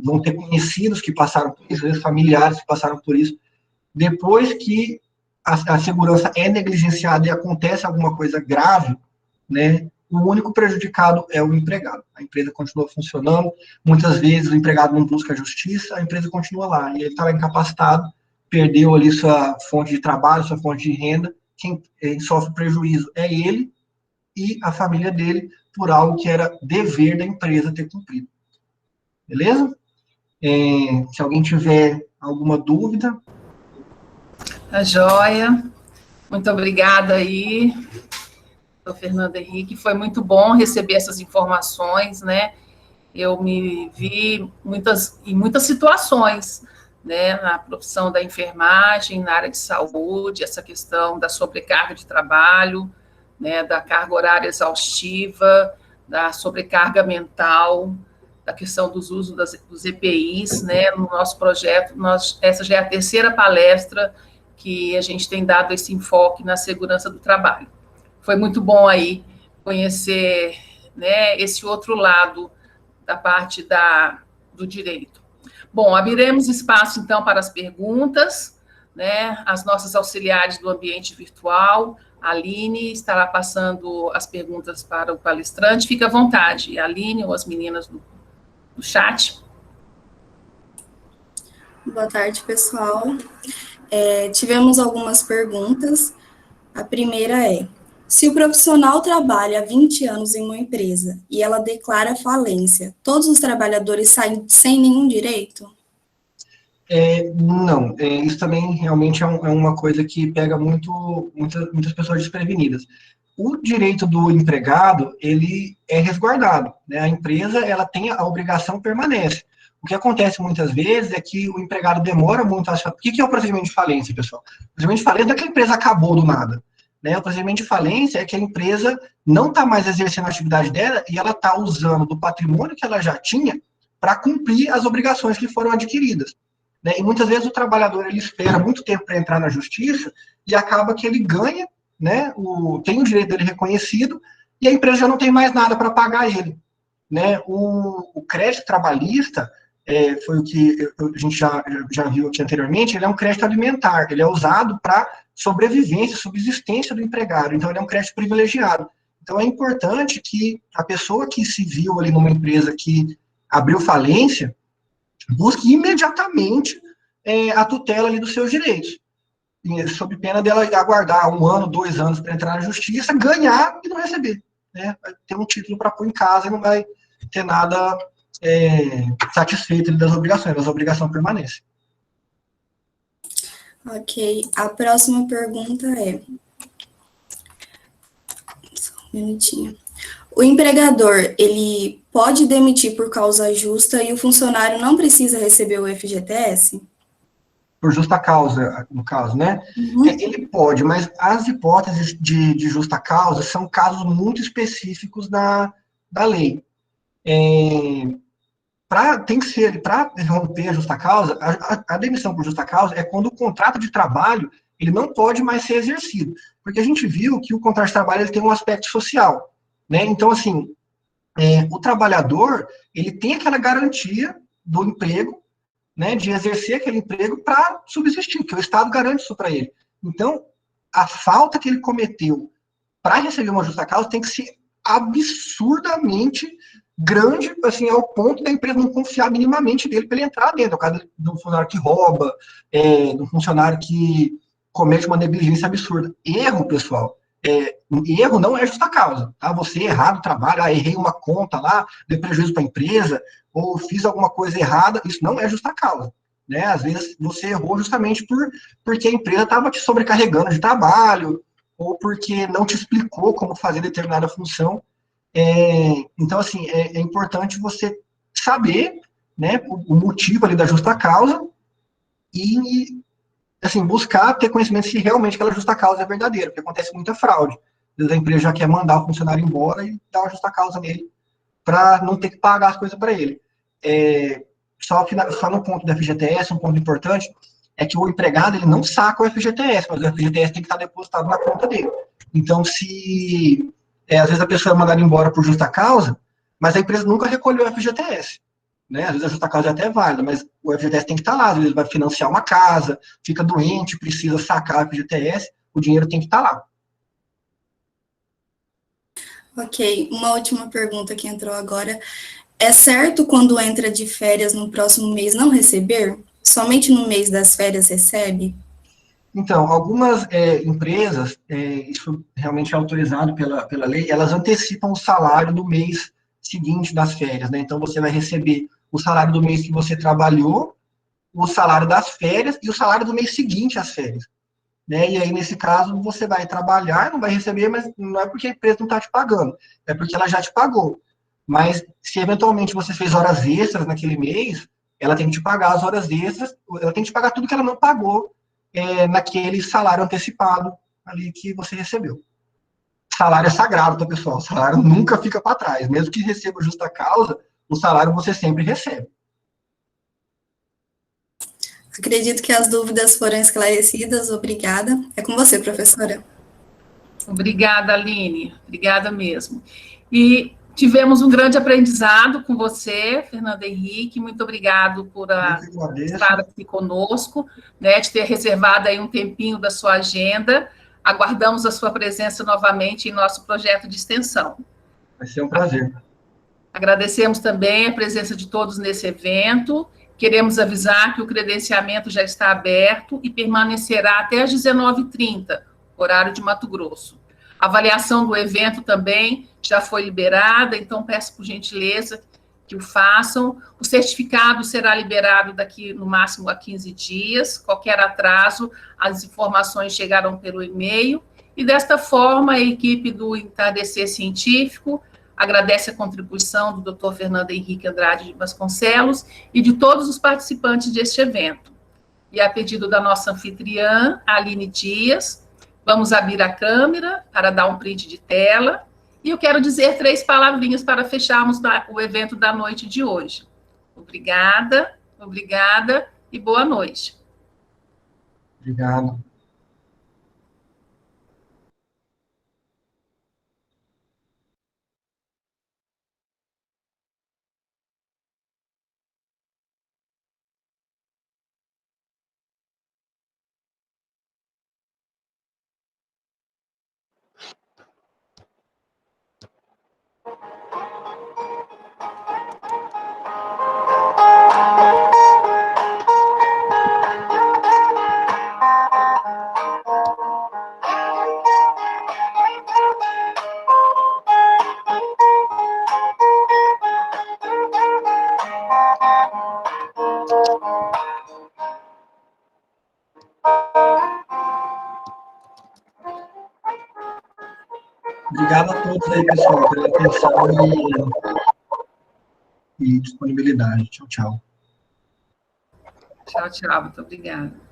C: vão ter conhecidos que passaram por isso, familiares que passaram por isso. Depois que a segurança é negligenciada e acontece alguma coisa grave, né, o único prejudicado é o empregado. A empresa continua funcionando, muitas vezes o empregado não busca justiça, a empresa continua lá, e ele está incapacitado, perdeu ali sua fonte de trabalho, sua fonte de renda, quem sofre prejuízo é ele e a família dele, por algo que era dever da empresa ter cumprido. Beleza? Se alguém tiver alguma dúvida.
A: Tá joia. Muito obrigada aí, doutor Fernando Henrique. Foi muito bom receber essas informações, né? Eu me vi em muitas situações, né, na profissão da enfermagem, na área de saúde, essa questão da sobrecarga de trabalho, né, da carga horária exaustiva, da sobrecarga mental, da questão dos usos dos EPIs, né, no nosso projeto. Essa já é a terceira palestra que a gente tem dado esse enfoque na segurança do trabalho. Foi muito bom aí conhecer, né, esse outro lado da parte do direito. Bom, abriremos espaço, então, para as perguntas, né? As nossas auxiliares do ambiente virtual, a Aline, estará passando as perguntas para o palestrante. Fique à vontade, a Aline ou as meninas do chat.
D: Boa tarde, pessoal. Tivemos algumas perguntas. A primeira é: se o profissional trabalha há 20 anos em uma empresa e ela declara falência, todos os trabalhadores saem sem nenhum direito?
C: Não, isso também realmente é uma coisa que pega muitas pessoas desprevenidas. O direito do empregado, ele é resguardado, né? A empresa, ela tem a obrigação, permanece. O que acontece muitas vezes é que o empregado demora muito a achar. O que é o procedimento de falência, pessoal? O procedimento de falência não é que a empresa acabou do nada. Né? O procedimento de falência é que a empresa não está mais exercendo a atividade dela e ela está usando do patrimônio que ela já tinha para cumprir as obrigações que foram adquiridas. Né? E muitas vezes o trabalhador ele espera muito tempo para entrar na justiça e acaba que ele ganha, né, tem o direito dele reconhecido e a empresa já não tem mais nada para pagar ele. Né? O crédito trabalhista, foi o que a gente já viu aqui anteriormente, ele é um crédito alimentar, ele é usado para sobrevivência, subsistência do empregado, então ele é um crédito privilegiado. Então é importante que a pessoa que se viu ali numa empresa que abriu falência, busque imediatamente a tutela ali dos seus direitos, sob pena dela aguardar 1 ano, 2 anos para entrar na justiça, ganhar e não receber. Né? Vai ter um título para pôr em casa e não vai ter nada satisfeito das obrigações, as obrigações permanecem.
D: Ok, a próxima pergunta é... Só um minutinho. O empregador, ele pode demitir por causa justa e o funcionário não precisa receber o FGTS?
C: Por justa causa, no caso, né?
D: Uhum.
C: Ele pode, mas as hipóteses de justa causa são casos muito específicos da lei. Tem que ser, para romper a justa causa, a demissão por justa causa é quando o contrato de trabalho ele não pode mais ser exercido. Porque a gente viu que o contrato de trabalho ele tem um aspecto social. Né? Então, assim, o trabalhador ele tem aquela garantia do emprego, né, de exercer aquele emprego para subsistir, porque o Estado garante isso para ele. Então, a falta que ele cometeu para receber uma justa causa tem que ser absurdamente grande, assim, ao ponto da empresa não confiar minimamente nele para ele entrar dentro. É o caso do funcionário que rouba, do funcionário que comete uma negligência absurda. Erro, pessoal, erro não é justa causa, tá? Você errar no trabalho, errei uma conta lá, dei prejuízo para a empresa, ou fiz alguma coisa errada, isso não é justa causa, né? Às vezes você errou justamente porque a empresa estava te sobrecarregando de trabalho, ou porque não te explicou como fazer determinada função. Então, assim, é importante você saber, né, o motivo ali da justa causa e, assim, buscar ter conhecimento se realmente aquela justa causa é verdadeira, porque acontece muita fraude. Às vezes a empresa já quer mandar o funcionário embora e dar uma justa causa nele para não ter que pagar as coisas para ele. Só no ponto do FGTS, um ponto importante é que o empregado ele não saca o FGTS, mas o FGTS tem que estar depositado na conta dele. Então, se às vezes a pessoa é mandada embora por justa causa, mas a empresa nunca recolheu o FGTS. Né? Às vezes a justa causa é até válida, mas o FGTS tem que estar lá. Às vezes vai financiar uma casa, fica doente, precisa sacar o FGTS, o dinheiro tem que estar lá.
D: Ok, uma última pergunta que entrou agora. É certo quando entra de férias no próximo mês não receber? Somente no mês das férias recebe?
C: Então, algumas empresas, isso realmente é autorizado pela lei, elas antecipam o salário do mês seguinte das férias, né? Então, você vai receber o salário do mês que você trabalhou, o salário das férias e o salário do mês seguinte às férias. Né? E aí, nesse caso, você vai trabalhar, não vai receber, mas não é porque a empresa não está te pagando, é porque ela já te pagou. Mas, se eventualmente você fez horas extras naquele mês, ela tem que te pagar as horas extras, ela tem que te pagar tudo que ela não pagou naquele salário antecipado ali que você recebeu. Salário é sagrado, tá, pessoal? O salário nunca fica para trás. Mesmo que receba justa causa, o salário você sempre recebe.
D: Acredito que as dúvidas foram esclarecidas. Obrigada. É com você, professora.
A: Obrigada, Aline. Obrigada mesmo. E tivemos um grande aprendizado com você, Fernando Henrique. Muito obrigado por estar aqui conosco, né, de ter reservado aí um tempinho da sua agenda. Aguardamos a sua presença novamente em nosso projeto de extensão.
C: Vai ser um prazer.
A: Agradecemos também a presença de todos nesse evento. Queremos avisar que o credenciamento já está aberto e permanecerá até às 19h30, horário de Mato Grosso. A avaliação do evento também já foi liberada, então peço por gentileza que o façam. O certificado será liberado daqui no máximo a 15 dias. Qualquer atraso, as informações chegarão pelo e-mail. E desta forma, a equipe do Entardecer Científico agradece a contribuição do Dr. Fernando Henrique Andrade de Vasconcelos e de todos os participantes deste evento. E a pedido da nossa anfitriã, Aline Dias, vamos abrir a câmera para dar um print de tela. E eu quero dizer 3 palavrinhas para fecharmos o evento da noite de hoje. Obrigada, obrigada e boa noite.
C: Obrigado. Obrigado a todos aí, pessoal, pela atenção e disponibilidade. Tchau, tchau.
A: Tchau, tchau. Muito obrigada.